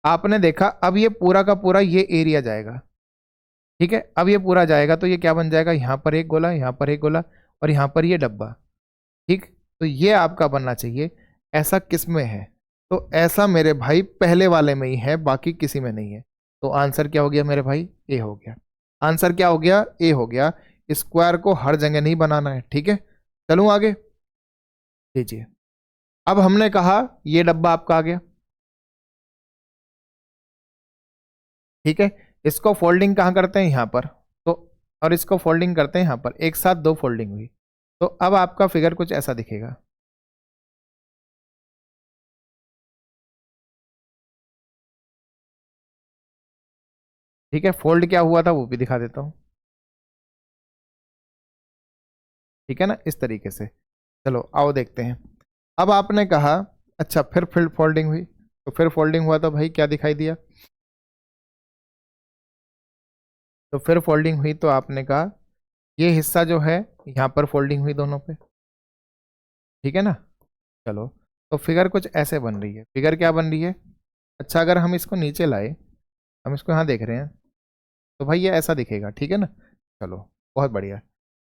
आपने देखा अब ये पूरा का पूरा ये एरिया जाएगा, ठीक है। अब ये पूरा जाएगा तो ये क्या बन जाएगा, यहाँ पर एक गोला, यहाँ पर एक गोला, और यहाँ पर ये डब्बा, ठीक। तो ये आपका बनना चाहिए। ऐसा किस में है, तो ऐसा मेरे भाई पहले वाले में ही है, बाकी किसी में नहीं है। तो आंसर क्या हो गया मेरे भाई, ए हो गया। आंसर क्या हो गया, ए हो गया। स्क्वायर को हर जगह नहीं बनाना है, ठीक है। चलूं आगे, लीजिए। अब हमने कहा ये डब्बा आपका आ गया, ठीक है। इसको फोल्डिंग कहाँ करते हैं, यहाँ पर, तो और इसको फोल्डिंग करते हैं यहाँ पर, एक साथ दो फोल्डिंग हुई। तो अब आपका फिगर कुछ ऐसा दिखेगा, ठीक है। फोल्ड क्या हुआ था वो भी दिखा देता हूँ, ठीक है ना, इस तरीके से। चलो आओ देखते हैं। अब आपने कहा अच्छा फिर फोल्डिंग हुई, तो फिर फोल्डिंग हुआ तो भाई क्या दिखाई दिया, तो फिर फोल्डिंग हुई तो आपने कहा ये हिस्सा जो है यहाँ पर फोल्डिंग हुई दोनों पे, ठीक है ना। चलो तो फिगर कुछ ऐसे बन रही है, फिगर क्या बन रही है, अच्छा अगर हम इसको नीचे लाए, हम इसको यहाँ देख रहे हैं, तो भाई ये ऐसा दिखेगा, ठीक है ना। चलो बहुत बढ़िया।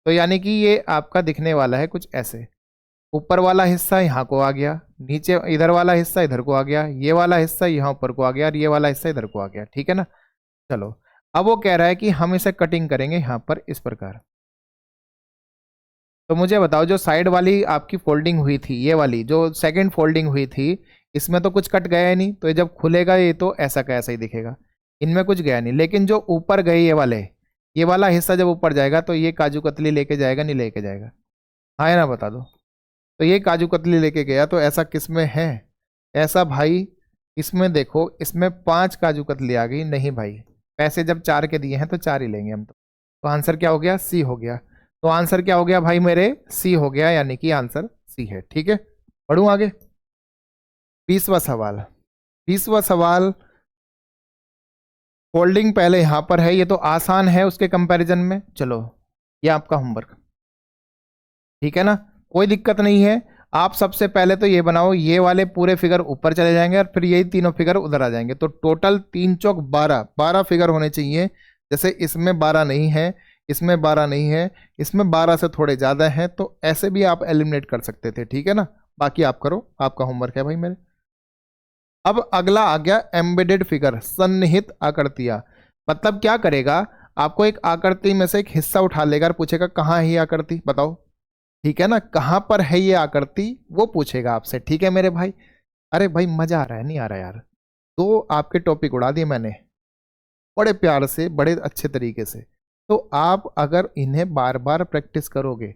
तो यानी कि ये आपका दिखने वाला है कुछ ऐसे, ऊपर वाला हिस्सा यहाँ को आ गया, नीचे इधर वाला हिस्सा इधर को आ गया, ये वाला हिस्सा यहाँ ऊपर को आ गया, और ये वाला हिस्सा इधर को आ गया, ठीक है ना। चलो अब वो कह रहा है कि हम इसे कटिंग करेंगे यहाँ पर इस प्रकार। तो मुझे बताओ जो साइड वाली आपकी फोल्डिंग हुई थी, ये वाली जो सेकंड फोल्डिंग हुई थी, इसमें तो कुछ कट गया ही नहीं, तो ये जब खुलेगा ये तो ऐसा का ऐसा ही दिखेगा, इनमें कुछ गया नहीं। लेकिन जो ऊपर गए ये वाले, ये वाला हिस्सा जब ऊपर जाएगा तो ये काजू कतली लेके जाएगा नहीं लेके जाएगा, हाँ या ना बता दो। तो ये काजू कतली लेके गया, तो ऐसा किस में है, ऐसा भाई इसमें देखो, इसमें 5 काजू कतली आ गई, नहीं भाई पैसे जब 4 के दिए हैं तो 4 ही लेंगे हम तो आंसर क्या हो गया, सी हो गया। तो आंसर क्या हो गया भाई मेरे, सी हो गया, यानी कि आंसर सी है, ठीक है। पढ़ूं आगे, 20वां सवाल। 20वां सवाल, फोल्डिंग पहले यहां पर है, ये तो आसान है उसके कंपैरिजन में। चलो ये आपका होमवर्क, ठीक है ना, कोई दिक्कत नहीं है। आप सबसे पहले तो ये बनाओ, ये वाले पूरे फिगर ऊपर चले जाएंगे और फिर यही तीनों फिगर उधर आ जाएंगे, तो टोटल 3 चौक 12, 12 फिगर होने चाहिए। जैसे इसमें 12 नहीं है, इसमें 12 नहीं है, इसमें 12 से थोड़े ज़्यादा हैं, तो ऐसे भी आप एलिमिनेट कर सकते थे, ठीक है ना। बाकी आप करो, आपका होमवर्क है भाई मेरे। अब अगला आ गया एम्बेडेड फिगर, सन्निहित आकृतियां। मतलब क्या करेगा, आपको एक आकृति में से एक हिस्सा उठा लेगा और पूछेगा कहाँ है ये आकृति बताओ, ठीक है ना, कहाँ पर है ये आकृति वो पूछेगा आपसे, ठीक है मेरे भाई। अरे भाई मजा आ रहा है नहीं आ रहा यार, तो आपके टॉपिक उड़ा दिए मैंने बड़े प्यार से, बड़े अच्छे तरीके से। तो आप अगर इन्हें बार बार प्रैक्टिस करोगे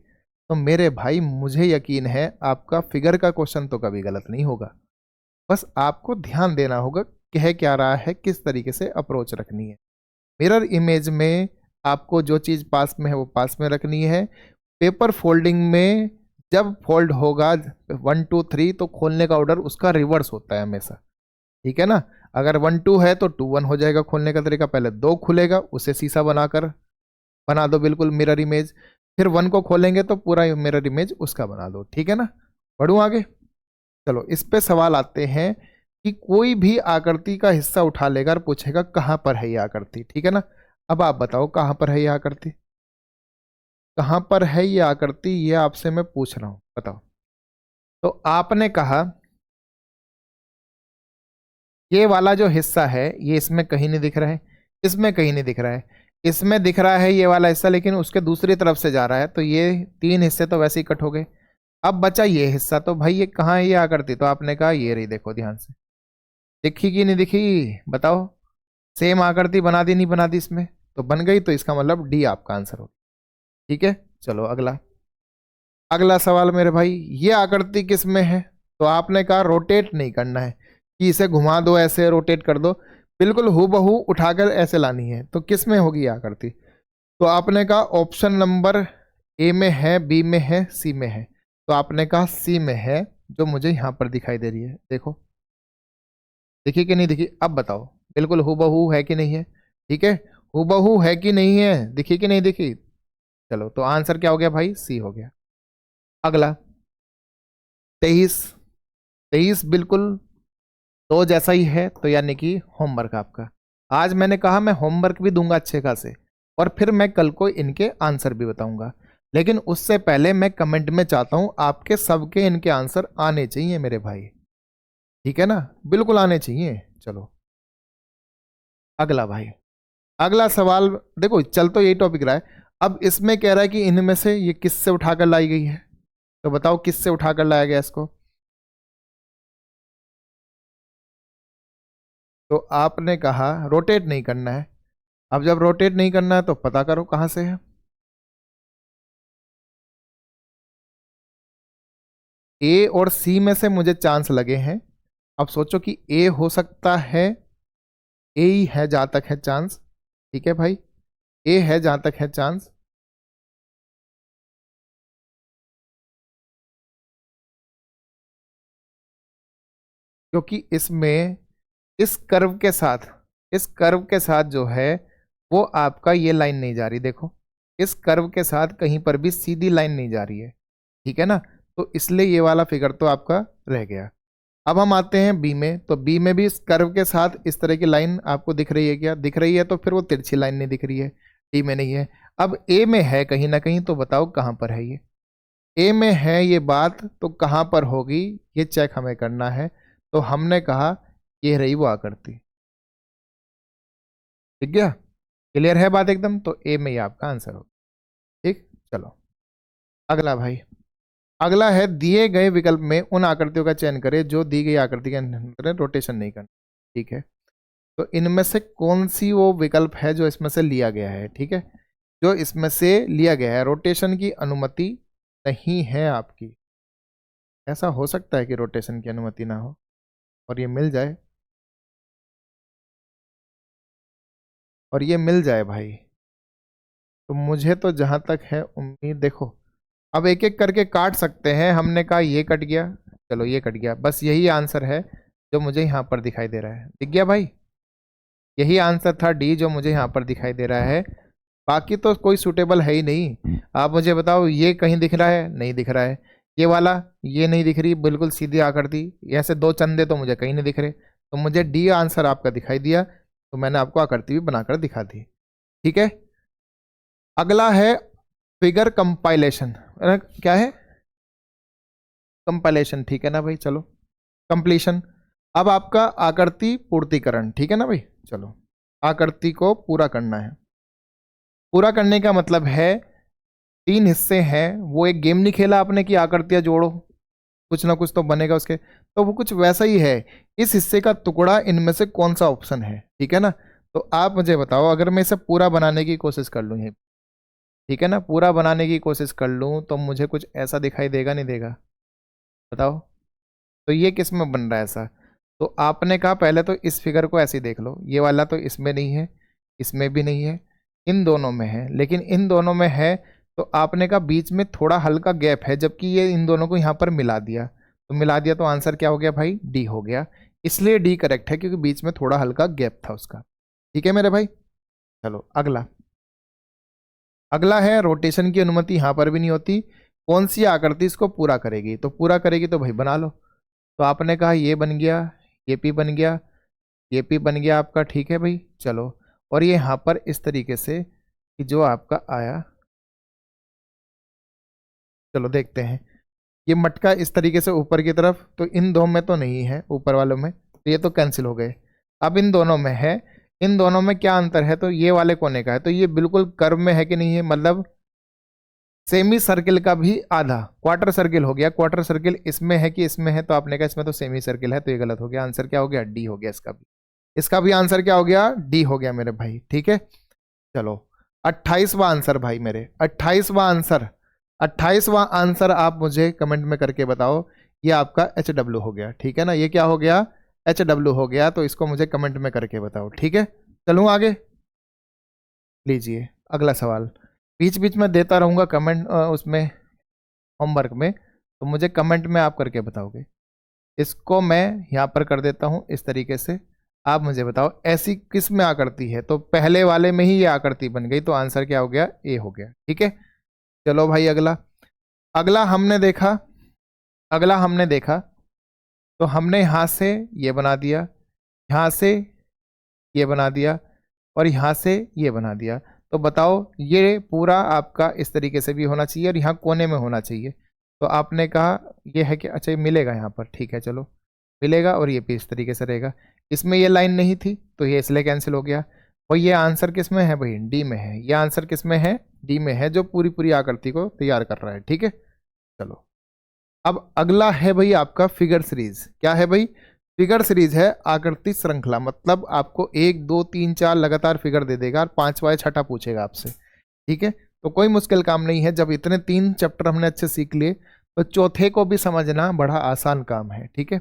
तो मेरे भाई मुझे यकीन है आपका फिगर का क्वेश्चन तो कभी गलत नहीं होगा। बस आपको ध्यान देना होगा कह क्या रहा है, किस तरीके से अप्रोच रखनी है। मिरर इमेज में आपको जो चीज़ पास में है वो पास में रखनी है। पेपर फोल्डिंग में जब फोल्ड होगा 1 2 3 तो खोलने का ऑर्डर उसका रिवर्स होता है हमेशा, ठीक है ना। अगर 1 2 है तो 2 1 हो जाएगा खोलने का तरीका, पहले 2 खुलेगा उसे शीशा बनाकर बना दो बिल्कुल मिरर इमेज, फिर 1 को खोलेंगे तो पूरा मिरर इमेज उसका बना दो, ठीक है ना। बढ़ूँ आगे, चलो इस पे सवाल आते हैं कि कोई भी आकृति का हिस्सा उठा लेगा और पूछेगा कहाँ पर है ये आकृति, ठीक है ना। अब आप बताओ कहाँ पर है ये आकृति, कहाँ पर है ये आकृति, ये आपसे मैं पूछ रहा हूं बताओ। तो आपने कहा ये वाला जो हिस्सा है ये इसमें कहीं नहीं दिख रहा है, इसमें कहीं नहीं दिख रहा है, इसमें दिख रहा है ये वाला हिस्सा लेकिन उसके दूसरी तरफ से जा रहा है, तो ये 3 हिस्से तो वैसे ही कट हो गए। अब बचा ये हिस्सा, तो भाई ये कहाँ है ये आकृति, तो आपने कहा ये रही, देखो ध्यान से, दिखी कि नहीं दिखी बताओ, सेम आकृति बना दी नहीं बना दी इसमें, तो बन गई, तो इसका मतलब डी आपका आंसर हो, ठीक है। चलो अगला, अगला सवाल मेरे भाई, ये आकृति किस में है, तो आपने कहा रोटेट नहीं करना है कि इसे घुमा दो, ऐसे रोटेट कर दो, बिल्कुल हूबहू उठाकर ऐसे लानी है। तो किस में होगी आकृति? तो आपने कहा ऑप्शन नंबर ए में है, बी में है, सी में है। तो आपने कहा सी में है, जो मुझे यहाँ पर दिखाई दे रही है। देखो दिखी कि नहीं दिखी? अब बताओ बिल्कुल हूबहू है कि नहीं है? ठीक है, हूबहू है कि नहीं है, दिखी कि नहीं दिखी? चलो तो आंसर क्या हो गया भाई? सी हो गया। अगला 23। 23 बिल्कुल तो जैसा ही है, तो यानी कि होमवर्क आपका। आज मैंने कहा मैं होमवर्क भी दूंगा अच्छे खासे, और फिर मैं कल को इनके आंसर भी बताऊंगा। लेकिन उससे पहले मैं कमेंट में चाहता हूं आपके सबके इनके आंसर आने चाहिए मेरे भाई, ठीक है ना? बिल्कुल आने चाहिए। चलो अगला भाई, अगला सवाल। देखो चल तो यही टॉपिक रहा है। अब इसमें कह रहा है कि इनमें से ये किससे उठाकर लाई गई है? तो बताओ किससे उठाकर लाया गया इसको? तो आपने कहा रोटेट नहीं करना है। अब जब रोटेट नहीं करना है तो पता करो कहां से है। ए और सी में से मुझे चांस लगे हैं। अब सोचो कि ए हो सकता है, ए ही है जहां तक है चांस, ठीक है भाई, ए है जहां तक है चांस। क्योंकि इसमें इस कर्व के साथ, इस कर्व के साथ जो है वो आपका ये लाइन नहीं जा रही। देखो इस कर्व के साथ कहीं पर भी सीधी लाइन नहीं जा रही है, ठीक है ना? तो इसलिए ये वाला फिगर तो आपका रह गया। अब हम आते हैं बी में। तो बी में भी इस कर्व के साथ इस तरह की लाइन आपको दिख रही है क्या? दिख रही है, तो फिर वो तिरछी लाइन नहीं दिख रही है, डी में नहीं है। अब ए में है कहीं ना कहीं, तो बताओ कहां पर है ये? ए में है ये बात, तो कहां पर होगी ये चेक हमें करना है। तो हमने कहा ये रही वो आकृति, ठीक गया? क्लियर है बात एकदम? तो ए में ये आपका आंसर होगा। ठीक, चलो अगला भाई। अगला है दिए गए विकल्प में उन आकृतियों का चयन करें जो दी गई आकृति के अंदर रोटेशन नहीं करना, ठीक है? तो इनमें से कौन सी वो विकल्प है जो इसमें से लिया गया है? ठीक है, जो इसमें से लिया गया है, रोटेशन की अनुमति नहीं है आपकी। ऐसा हो सकता है कि रोटेशन की अनुमति ना हो और ये मिल जाए, और ये मिल जाए भाई। तो मुझे तो जहां तक है उम्मीद, देखो अब एक एक करके काट सकते हैं। हमने कहा ये कट गया, चलो ये कट गया, बस यही आंसर है जो मुझे यहाँ पर दिखाई दे रहा है। दिख गया भाई? यही आंसर था डी, जो मुझे यहाँ पर दिखाई दे रहा है। बाकी तो कोई सूटेबल है ही नहीं। आप मुझे बताओ ये कहीं दिख रहा है? नहीं दिख रहा है। ये वाला, ये नहीं दिख रही, बिल्कुल सीधी आकृति, ऐसे दो चंदे तो मुझे कहीं नहीं दिख रहे। तो मुझे डी आंसर आपका दिखाई दिया, तो मैंने आपको आकृति भी बनाकर दिखा दी, ठीक है? अगला है फिगर कंपाइलेशन। क्या है? कंपाइलेशन, ठीक है ना भाई? चलो कंप्लीशन। अब आपका आकृति पूर्तिकरण, ठीक है ना भाई? चलो आकृति को पूरा करना है। पूरा करने का मतलब है 3 हिस्से हैं। वो एक गेम नहीं खेला आपने कि आकृतियां जोड़ो, कुछ ना कुछ तो बनेगा उसके, तो वो कुछ वैसा ही है। इस हिस्से का टुकड़ा इनमें से कौन सा ऑप्शन है, ठीक है ना? तो आप मुझे बताओ, अगर मैं इसे पूरा बनाने की कोशिश कर लूँ, ठीक है ना, पूरा बनाने की कोशिश कर लूँ, तो मुझे कुछ ऐसा दिखाई देगा नहीं देगा? बताओ। तो ये किस में बन रहा है ऐसा? तो आपने कहा पहले तो इस फिगर को ऐसे ही देख लो, ये वाला तो इसमें नहीं है, इसमें भी नहीं है, इन दोनों में है। लेकिन इन दोनों में है तो आपने कहा बीच में थोड़ा हल्का गैप है, जबकि ये इन दोनों को यहाँ पर मिला दिया। तो मिला दिया तो आंसर क्या हो गया भाई? डी हो गया। इसलिए डी करेक्ट है, क्योंकि बीच में थोड़ा हल्का गैप था उसका, ठीक है मेरे भाई? चलो अगला। अगला है रोटेशन की अनुमति यहाँ पर भी नहीं होती। कौन सी आकृति इसको पूरा करेगी? तो पूरा करेगी तो भाई बना लो। तो आपने कहा ये बन गया, ये पी बन गया, ये पी बन गया आपका, ठीक है भाई? चलो, और ये यहाँ पर इस तरीके से कि जो आपका आया, चलो देखते हैं। ये मटका इस तरीके से ऊपर की तरफ, तो इन दो में तो नहीं है, ऊपर वालों में, तो ये तो कैंसिल हो गए। अब इन दोनों में है। इन दोनों में क्या अंतर है? तो ये वाले कोने का है, तो ये बिल्कुल कर्व में है कि नहीं है? मतलब सेमी सर्किल का भी आधा, क्वार्टर सर्किल हो गया। क्वार्टर सर्किल इसमें है कि इसमें है? तो आपने कहा इसमें तो सेमी सर्किल है, तो ये गलत हो गया। आंसर क्या हो गया? डी हो गया इसका भी। इसका भी आंसर क्या हो गया? डी हो गया मेरे भाई, ठीक है? चलो 28वां आंसर भाई मेरे, 28वां आंसर, 28वां आंसर आप मुझे कमेंट में करके बताओ ये आपका HW हो गया, ठीक है ना, ये क्या हो गया, HW हो गया। तो इसको मुझे कमेंट में करके बताओ, ठीक है। चलूँ आगे, लीजिए अगला सवाल। बीच बीच में देता रहूँगा कमेंट उसमें होमवर्क में, तो मुझे कमेंट में आप करके बताओगे। इसको मैं यहाँ पर कर देता हूँ इस तरीके से। आप मुझे बताओ ऐसी किस में आकृति है, तो पहले वाले में ही ये आकृति बन गई, तो आंसर क्या हो गया, ए हो गया, ठीक है। चलो भाई अगला, अगला हमने देखा, अगला हमने देखा तो हमने यहाँ से ये बना दिया, यहाँ से ये बना दिया, और यहाँ से ये बना दिया। तो बताओ ये पूरा आपका इस तरीके से भी होना चाहिए और यहाँ कोने में होना चाहिए। तो आपने कहा ये है कि अच्छा ये मिलेगा यहाँ पर, ठीक है चलो मिलेगा, और ये भी इस तरीके से रहेगा। इसमें ये लाइन नहीं थी तो ये इसलिए कैंसिल हो गया। और ये आंसर किस में है भाई, डी में है। ये आंसर किस में है, डी में है, जो पूरी पूरी आकृति को तैयार कर रहा है, ठीक है। चलो अब अगला है भाई आपका फिगर सीरीज। क्या है भाई, फिगर सीरीज है आकृति श्रृंखला। मतलब आपको 1 2 3 4 लगातार फिगर दे देगा और पांचवा या छठा पूछेगा आपसे, ठीक है। तो कोई मुश्किल काम नहीं है, जब इतने 3 चैप्टर हमने अच्छे सीख लिए तो चौथे को भी समझना बड़ा आसान काम है, ठीक है।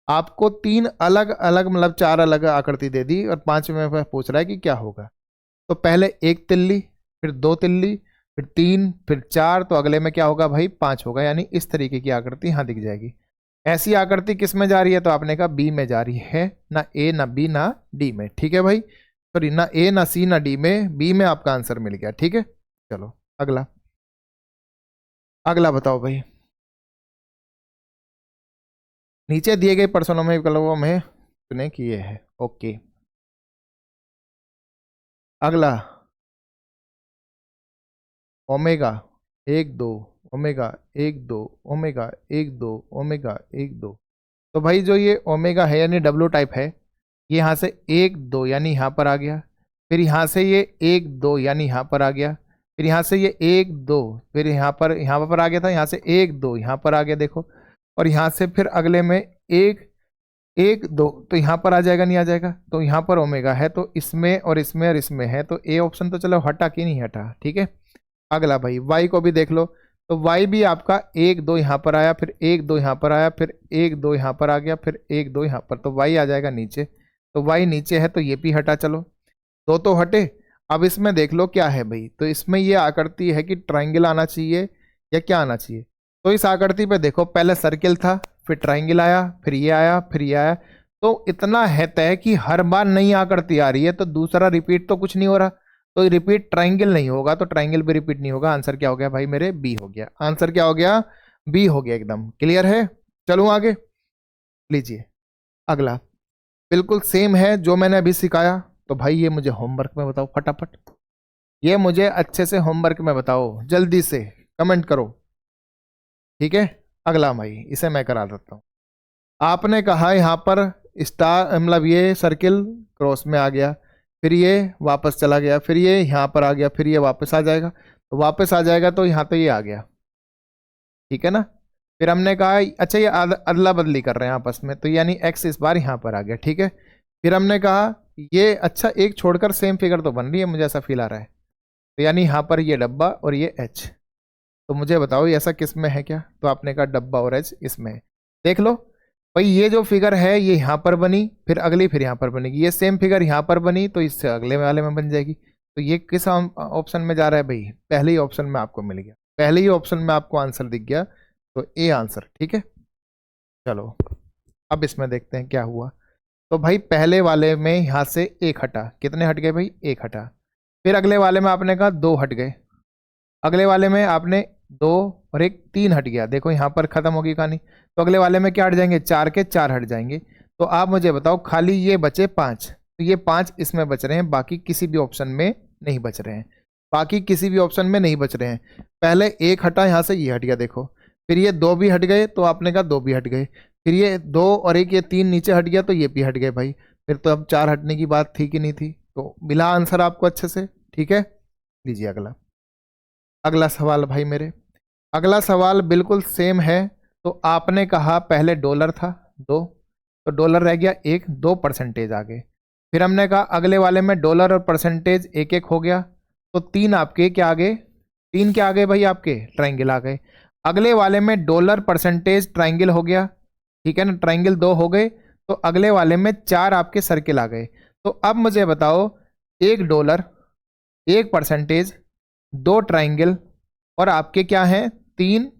आपको 3 अलग अलग मतलब 4 अलग आकृति दे दी और 5वें में पूछ रहा है कि क्या होगा। तो पहले 1 तिल्ली, फिर 2 तिल्ली, फिर 3, फिर 4, तो अगले में क्या होगा भाई 5 होगा। यानी इस तरीके की आकृति यहाँ दिख जाएगी। ऐसी आकृति किस में जा रही है, तो आपने कहा बी में जा रही है, ना ए ना बी ना डी में, ठीक है भाई। सॉरी ना ए ना सी ना डी में, बी में आपका आंसर मिल गया, ठीक है। चलो अगला, अगला बताओ भाई। नीचे दिए गए प्रश्नों में विकल्पों में चुने किए हैं, ओके। अगला ओमेगा 1 2 ओमेगा 1 2 ओमेगा 1 2 ओमेगा 1 2। तो भाई जो ये ओमेगा है यानी डब्ल्यू टाइप है, ये यहाँ से 1 2 यानी यहाँ पर आ गया, फिर यहाँ से ये 1 2 यानी यहाँ पर आ गया, फिर यहाँ से ये 1 2, फिर यहाँ पर आ गया था, यहाँ से 1 2 यहाँ पर आ गया देखो, और यहाँ से फिर अगले में 1 1 2, तो यहाँ पर आ जाएगा नहीं आ जाएगा। तो यहाँ पर ओमेगा है, तो इसमें और इसमें और इसमें है, तो ए ऑप्शन तो चलो हटा कि नहीं हटा, ठीक है। अगला भाई वाई को भी देख लो, तो वाई भी आपका 1 2 यहाँ पर आया, फिर 1 2 यहाँ पर आया, फिर 1 2 यहाँ पर आ गया, फिर 1 2 यहाँ पर, तो वाई आ जाएगा नीचे। तो वाई नीचे है तो ये भी हटा, चलो दो तो हटे। अब इसमें देख लो क्या है भाई, तो इसमें ये आकृति है कि ट्राइंगल आना चाहिए या क्या आना चाहिए। तो इस आकृति पे देखो पहले सर्किल था, फिर ट्राइंगल आया, फिर ये आया, फिर ये आया। तो इतना है तय कि हर बार नई आकृति आ रही है, तो दूसरा रिपीट तो कुछ नहीं हो रहा, तो रिपीट ट्राइंगल नहीं होगा, तो ट्राइंगल भी रिपीट नहीं होगा। आंसर क्या हो गया भाई मेरे, बी हो गया। आंसर क्या हो गया, बी हो गया, एकदम क्लियर है। चलूं आगे, लीजिए अगला बिल्कुल सेम है जो मैंने अभी सिखाया। तो भाई ये मुझे होमवर्क में बताओ फटाफट, ये मुझे अच्छे से होमवर्क में बताओ, जल्दी से कमेंट करो, ठीक है। अगला भाई इसे मैं करा देता हूँ। आपने कहा यहाँ पर स्टार मतलब ये सर्किल क्रॉस में आ गया, फिर ये वापस चला गया, फिर ये यहाँ पर आ गया, फिर ये वापस आ जाएगा, तो वापस आ जाएगा तो यहाँ तो ये आ गया, ठीक है ना। फिर हमने कहा अच्छा ये अदला बदली कर रहे हैं आपस में, तो यानी एक्स इस बार यहाँ पर आ गया, ठीक है। फिर हमने कहा ये अच्छा एक छोड़कर सेम फिगर तो बन रही है, मुझे ऐसा फील आ रहा है, तो यानी यहाँ पर ये डब्बा और ये एच। तो मुझे बताओ ये ऐसा किस में है क्या, तो आपने कहा डब्बा और एच इसमें है। देख लो भाई ये जो फिगर है ये यहाँ पर बनी, फिर अगली फिर यहाँ पर बनेगी, ये सेम फिगर यहाँ पर बनी तो इससे अगले वाले में बन जाएगी। तो ये किस ऑप्शन में जा रहा है भाई, पहले ही ऑप्शन में आपको मिल गया, पहले ही ऑप्शन में आपको आंसर दिख गया, तो ए आंसर, ठीक है। चलो अब इसमें देखते हैं क्या हुआ। तो भाई पहले वाले में यहाँ से 1 हटा, कितने हट गए भाई, 1 हटा। फिर अगले वाले में आपने कहा 2 हट गए, अगले वाले में आपने 2 और 1 3 हट गया, देखो यहाँ पर खत्म होगी कहानी। तो अगले वाले में क्या हट जाएंगे, 4 के 4 हट जाएंगे। तो आप मुझे बताओ खाली ये बचे 5, तो ये 5 इसमें बच रहे हैं, बाकी किसी भी ऑप्शन में नहीं बच रहे हैं, बाकी किसी भी ऑप्शन में नहीं बच रहे हैं। पहले 1 हटा, यहाँ से ये हट गया देखो, फिर ये 2 भी हट गए, तो आपने कहा 2 भी हट गए, फिर ये 2 और 1 ये 3 नीचे हट गया, तो ये भी हट गए भाई। फिर तो अब 4 हटने की बात थी कि नहीं थी, तो मिला आंसर आपको अच्छे से, ठीक है। लीजिए अगला, अगला सवाल भाई मेरे, अगला सवाल बिल्कुल सेम है। तो आपने कहा पहले डॉलर था 2, तो डॉलर रह गया 1, 2% आ गए। फिर हमने कहा अगले वाले में डॉलर और परसेंटेज 1 1 हो गया, तो 3 आपके क्या आ गए, 3 क्या आ गए भाई आपके, ट्राइंगल आ गए। अगले वाले में डॉलर परसेंटेज ट्राइंगल हो गया, ठीक है ना, ट्राइंगल 2 हो गए, तो अगले वाले में 4 आपके सर्किल आ गए। तो अब मुझे बताओ, 1 डॉलर, 1 परसेंटेज, 2 ट्राइंगल, और आपके क्या है, 3,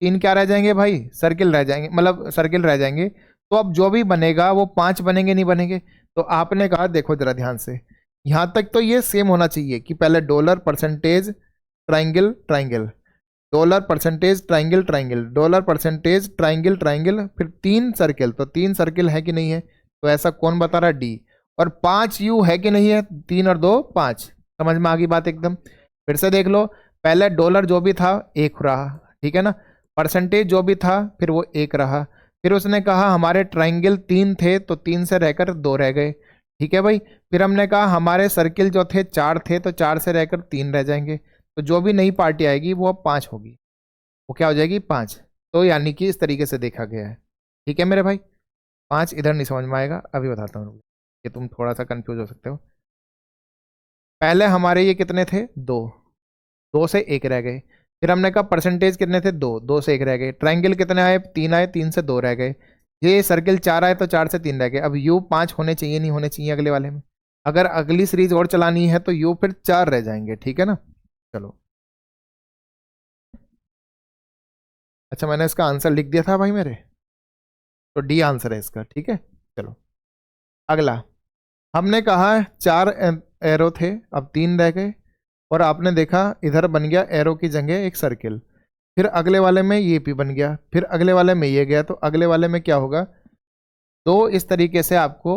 3 क्या रह जाएंगे भाई, सर्किल रह जाएंगे, मतलब सर्किल रह जाएंगे। तो अब जो भी बनेगा वो 5 बनेंगे, नहीं बनेंगे? तो आपने कहा, देखो जरा ध्यान से, यहां तक तो ये सेम होना चाहिए कि पहले dollar percentage triangle triangle, dollar percentage triangle triangle, dollar percentage triangle triangle, फिर 3 सर्किल, तो 3 सर्किल है कि नहीं है? तो ऐसा कौन बता रहा है? डी। और 5 यू है कि नहीं है? 3 और 2 5। समझ में आ गई बात एकदम? फिर से देख लो, पहले डॉलर जो भी था 1 रहा, ठीक है ना, परसेंटेज जो भी था फिर वो 1 रहा, फिर उसने कहा हमारे ट्राइंगल 3 थे तो 3 से रहकर 2 रह गए, ठीक है भाई। फिर हमने कहा हमारे सर्किल जो थे 4 थे तो 4 से रहकर 3 रह जाएंगे, तो जो भी नई पार्टी आएगी वो अब 5 होगी, वो क्या हो जाएगी, 5। तो यानी कि इस तरीके से देखा गया है, ठीक है मेरे भाई। 5 इधर नहीं समझ में आएगा, अभी बताता हूँ, कि तुम थोड़ा सा कंफ्यूज हो सकते हो। पहले हमारे ये कितने थे, 2, 2 से 1 रह गए। फिर हमने कहा परसेंटेज कितने थे, 2, 2 से 1 रह गए। ट्राइंगल कितने आए, 3 आए, 3 से 2 रह गए। ये सर्किल 4 आए तो 4 से 3 रह गए। अब यू 5 होने चाहिए, नहीं होने चाहिए अगले वाले में? अगर अगली सीरीज और चलानी है तो यू फिर 4 रह जाएंगे, ठीक है ना। चलो, अच्छा मैंने इसका आंसर लिख दिया था भाई मेरे, तो डी आंसर है इसका, ठीक है। चलो अगला, हमने कहा 4 एरो थे, अब 3 रह गए, और आपने देखा इधर बन गया एरो की जगह एक सर्किल। फिर अगले वाले में ये भी बन गया, फिर अगले वाले में ये गया, तो अगले वाले में क्या होगा, 2 इस तरीके से आपको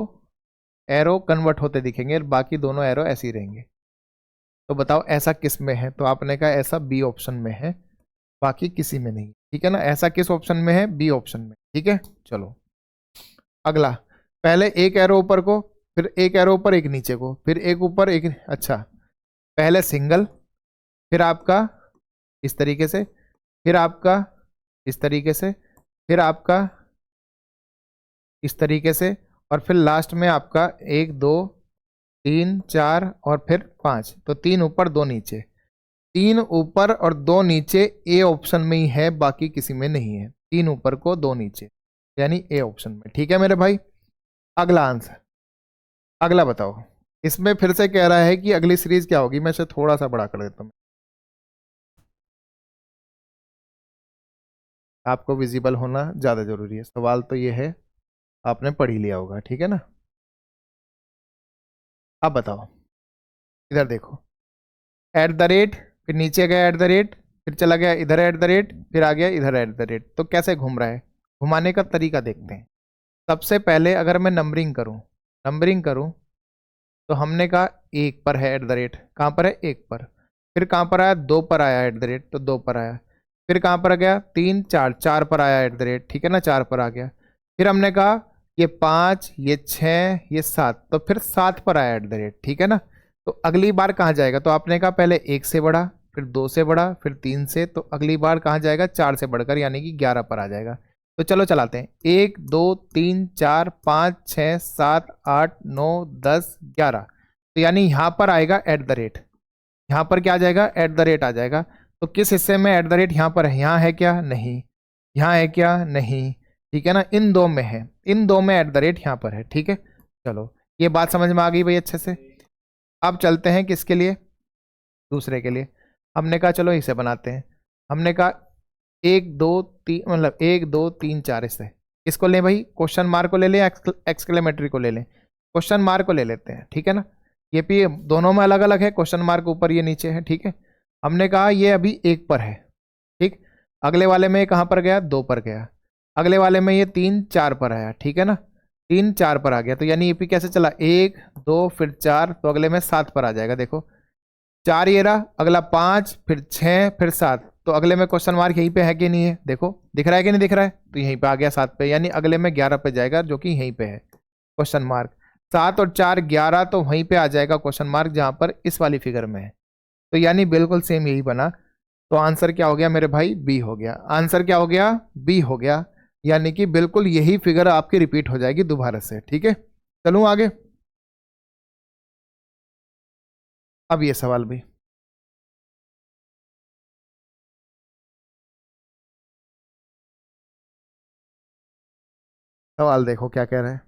एरो कन्वर्ट होते दिखेंगे, और बाकी दोनों एरो ऐसे ही रहेंगे। तो बताओ ऐसा किस में है? तो आपने कहा ऐसा बी ऑप्शन में है, बाकी किसी में नहीं, ठीक है ना। ऐसा किस ऑप्शन में है? बी ऑप्शन में, ठीक है। चलो अगला, पहले एक एरो ऊपर को, फिर एक एरो ऊपर एक नीचे को, फिर एक ऊपर एक, अच्छा पहले सिंगल, फिर आपका इस तरीके से, फिर आपका इस तरीके से, फिर आपका इस तरीके से, और फिर लास्ट में आपका 1 2 3 4 और फिर 5। तो 3 ऊपर 2 नीचे, 3 ऊपर और 2 नीचे ए ऑप्शन में ही है, बाकी किसी में नहीं है। 3 ऊपर को 2 नीचे, यानी ए ऑप्शन में, ठीक है मेरे भाई। अगला आंसर, अगला बताओ, इसमें फिर से कह रहा है कि अगली सीरीज क्या होगी। मैं इसे थोड़ा सा बड़ा कर देता हूँ, आपको विजिबल होना ज़्यादा जरूरी है। सवाल तो ये है, आपने पढ़ ही लिया होगा, ठीक है ना। अब बताओ, इधर देखो, एट द रेट, फिर नीचे गया एट द रेट, फिर चला गया इधर एट द रेट, फिर आ गया इधर एट द रेट। तो कैसे घूम रहा है? घुमाने का तरीका देखते हैं। सबसे पहले अगर मैं नंबरिंग करूं, नंबरिंग करूं, तो हमने कहा 1 पर है एट द रेट, कहाँ पर है, 1 पर। फिर कहाँ पर आया, 2 पर आया एट द रेट, तो 2 पर आया। फिर कहाँ पर गया, 3 4, 4 पर आया एट द रेट, ठीक है ना, 4 पर आ गया। फिर हमने कहा ये 5, ये 6, ये 7, तो फिर 7 पर आया एट द रेट, ठीक है ना। तो अगली बार कहाँ जाएगा? तो आपने कहा पहले 1 से बढ़ा, फिर 2 से बढ़ा, फिर 3 से, तो अगली बार कहाँ जाएगा, 4 से बढ़कर, यानी कि 11 पर आ जाएगा। तो चलो चलाते हैं, 1 2 3 4 5 6 7 8 9 10 11। तो यानी यहां पर आएगा एट द रेट, यहां पर क्या आ जाएगा, एट द रेट आ जाएगा। तो किस हिस्से में एट द रेट यहां पर है? यहाँ है क्या? नहीं। यहाँ है क्या? नहीं। ठीक है ना, इन दो में है, इन दो में एट द रेट यहाँ पर है, ठीक है। चलो ये बात समझ में आ गई भाई अच्छे से। अब चलते हैं किसके लिए, दूसरे के लिए। हमने कहा चलो इसे बनाते हैं। हमने कहा 1 2 3, मतलब 1 2 3 4, इससे इसको लें भाई, क्वेश्चन मार्क को ले लें, एक्सक्लेमेटरी को ले लें। क्वेश्चन मार्क को ले लेते हैं, ठीक है ना। ये भी दोनों में अलग अलग है, क्वेश्चन मार्क ऊपर ये नीचे है, ठीक है। हमने कहा ये अभी 1 पर है, ठीक। अगले वाले में कहाँ पर गया, 2 पर गया। अगले वाले में ये 3 4 पर आया, ठीक है ना, 3 4 पर आ गया। तो यानी ये कैसे चला, 1 2 फिर 4, तो अगले में 7 पर आ जाएगा। देखो 4 ये रहा, अगला 5, फिर 6, फिर 7, तो अगले में क्वेश्चन मार्क यहीं पे है कि नहीं है? देखो दिख रहा है कि नहीं दिख रहा है? तो यहीं पे आ गया 7 पे, यानी अगले में 11 पे जाएगा, जो कि यहीं पे है क्वेश्चन मार्क। 7 और 4 11, तो वहीं पे आ जाएगा क्वेश्चन मार्क, जहां पर इस वाली फिगर में है। तो यानी बिल्कुल सेम यही बना। तो आंसर क्या हो गया मेरे भाई, बी हो गया। आंसर क्या हो गया, बी हो गया। यानी कि बिल्कुल यही फिगर आपकी रिपीट हो जाएगी दोबारा से, ठीक है। चलूं आगे, अब ये सवाल भी सवाल देखो क्या कह रहा है।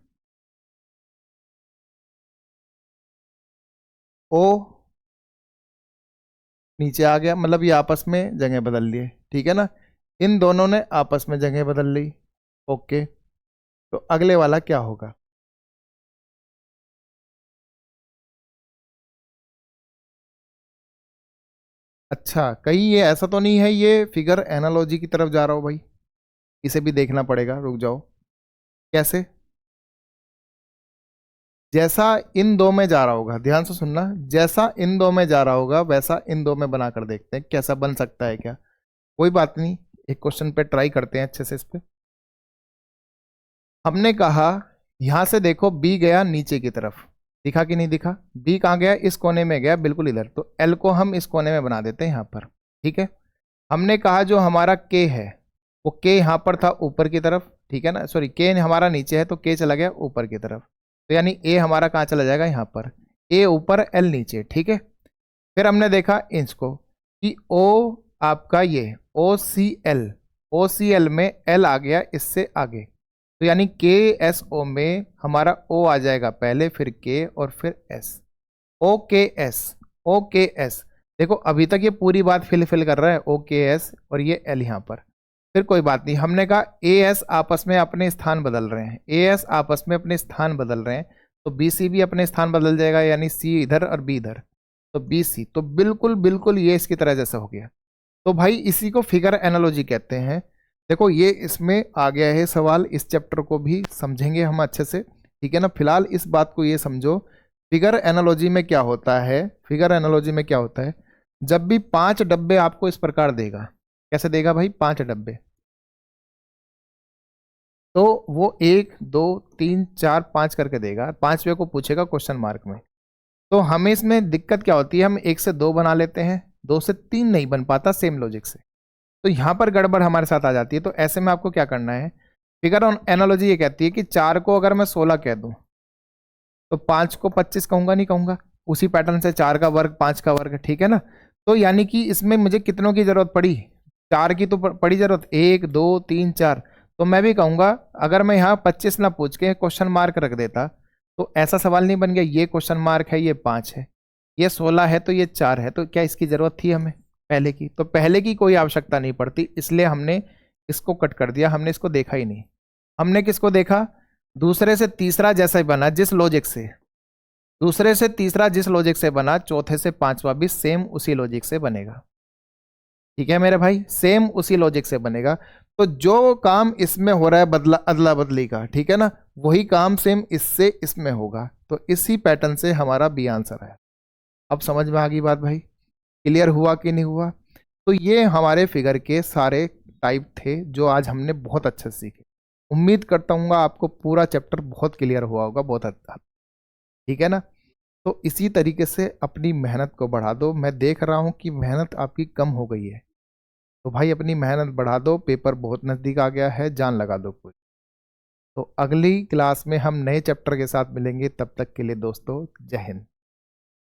ओ नीचे आ गया, मतलब ये आपस में जगह बदल लिए, ठीक है ना। इन दोनों ने आपस में जगह बदल ली। ओके, तो अगले वाला क्या होगा? अच्छा, कहीं ये ऐसा तो नहीं है ये फिगर एनालॉजी की तरफ जा रहा हो भाई? इसे भी देखना पड़ेगा, रुक जाओ। कैसे? जैसा इन दो में जा रहा होगा, ध्यान से सुनना, जैसा इन दो में जा रहा होगा वैसा इन दो में बनाकर देखते हैं कैसा बन सकता है क्या। कोई बात नहीं, एक क्वेश्चन पे ट्राई करते हैं अच्छे से इस पे। हमने कहा यहां से देखो बी गया नीचे की तरफ, दिखा कि नहीं दिखा? बी कहाँ गया? इस कोने में गया, बिल्कुल इधर। तो एल को हम इस कोने में बना देते हैं यहां पर, ठीक है। हमने कहा जो हमारा के है वो के यहां पर था ऊपर की तरफ, ठीक है ना। सॉरी, के हमारा नीचे है तो के चला गया ऊपर की तरफ, तो यानी ए हमारा कहाँ चला जाएगा? यहाँ पर। ए ऊपर एल नीचे, ठीक है। फिर हमने देखा इंच को कि ओ आपका ये ओ सी एल में एल आ गया इससे आगे, तो यानी के एस ओ में हमारा ओ आ जाएगा पहले, फिर के और फिर एस। ओ के एस, ओ के एस। देखो अभी तक ये पूरी बात फिल कर रहा है, ओ के एस और ये एल यहाँ पर। फिर कोई बात नहीं, हमने कहा ए एस आपस में अपने स्थान बदल रहे हैं, ए एस आपस में अपने स्थान बदल रहे हैं, तो बी सी भी अपने स्थान बदल जाएगा, यानी सी इधर और बी इधर, तो बी सी तो बिल्कुल बिल्कुल ये इसकी तरह जैसा हो गया। तो भाई इसी को फिगर एनालॉजी कहते हैं। देखो ये इसमें आ गया है सवाल, इस चैप्टर को भी समझेंगे हम अच्छे से, ठीक है ना। फिलहाल इस बात को ये समझो, फिगर एनालॉजी में क्या होता है, फिगर एनालॉजी में क्या होता है, जब भी 5 डब्बे आपको इस प्रकार देगा, कैसे देगा भाई? 5 डब्बे, तो वो 1 2 3 4 5 करके देगा, 5वें को पूछेगा क्वेश्चन मार्क में। तो हमें इसमें दिक्कत क्या होती है, हम 1 से 2 बना लेते हैं, 2 से 3 नहीं बन पाता सेम लॉजिक से, तो यहां पर गड़बड़ हमारे साथ आ जाती है। तो ऐसे में आपको क्या करना है, फिगर एनालॉजी ये कहती है कि 4 को अगर मैं 16 कह दूं तो 5 को 25 कहूंगा? नहीं कहूंगा। उसी पैटर्न से 4 का वर्ग 5 का वर्ग, ठीक है ना। तो यानी कि इसमें मुझे कितनों की जरूरत पड़ी? 4 की तो पड़ी जरूरत, 1 2 3 4। तो मैं भी कहूंगा अगर मैं यहाँ 25 ना पूछ के क्वेश्चन मार्क रख देता तो ऐसा सवाल नहीं बन गया, ये क्वेश्चन मार्क है, ये 5 है, ये 16 है, तो ये 4 है, तो क्या इसकी जरूरत थी हमें पहले की? तो पहले की कोई आवश्यकता नहीं पड़ती, इसलिए हमने इसको कट कर दिया, हमने इसको देखा ही नहीं। हमने किसको देखा? दूसरे से तीसरा जैसा ही बना जिस लॉजिक से, दूसरे से तीसरा जिस लॉजिक से बना, चौथे से पांचवा भी सेम उसी लॉजिक से बनेगा, ठीक है मेरे भाई, सेम उसी लॉजिक से बनेगा। तो जो काम इसमें हो रहा है बदला अदला बदली का, ठीक है ना, वही काम सेम इससे इसमें होगा, तो इसी पैटर्न से हमारा बी आंसर है। अब समझ में आ गई बात भाई? क्लियर हुआ कि नहीं हुआ? तो ये हमारे फिगर के सारे टाइप थे जो आज हमने बहुत अच्छे से सीखे। उम्मीद करता हूँ आपको पूरा चैप्टर बहुत क्लियर हुआ होगा, बहुत हद तक, ठीक है ना। तो इसी तरीके से अपनी मेहनत को बढ़ा दो। मैं देख रहा हूँ कि मेहनत आपकी कम हो गई है, तो भाई अपनी मेहनत बढ़ा दो, पेपर बहुत नज़दीक आ गया है, जान लगा दो कुछ। तो अगली क्लास में हम नए चैप्टर के साथ मिलेंगे, तब तक के लिए दोस्तों जय हिंद।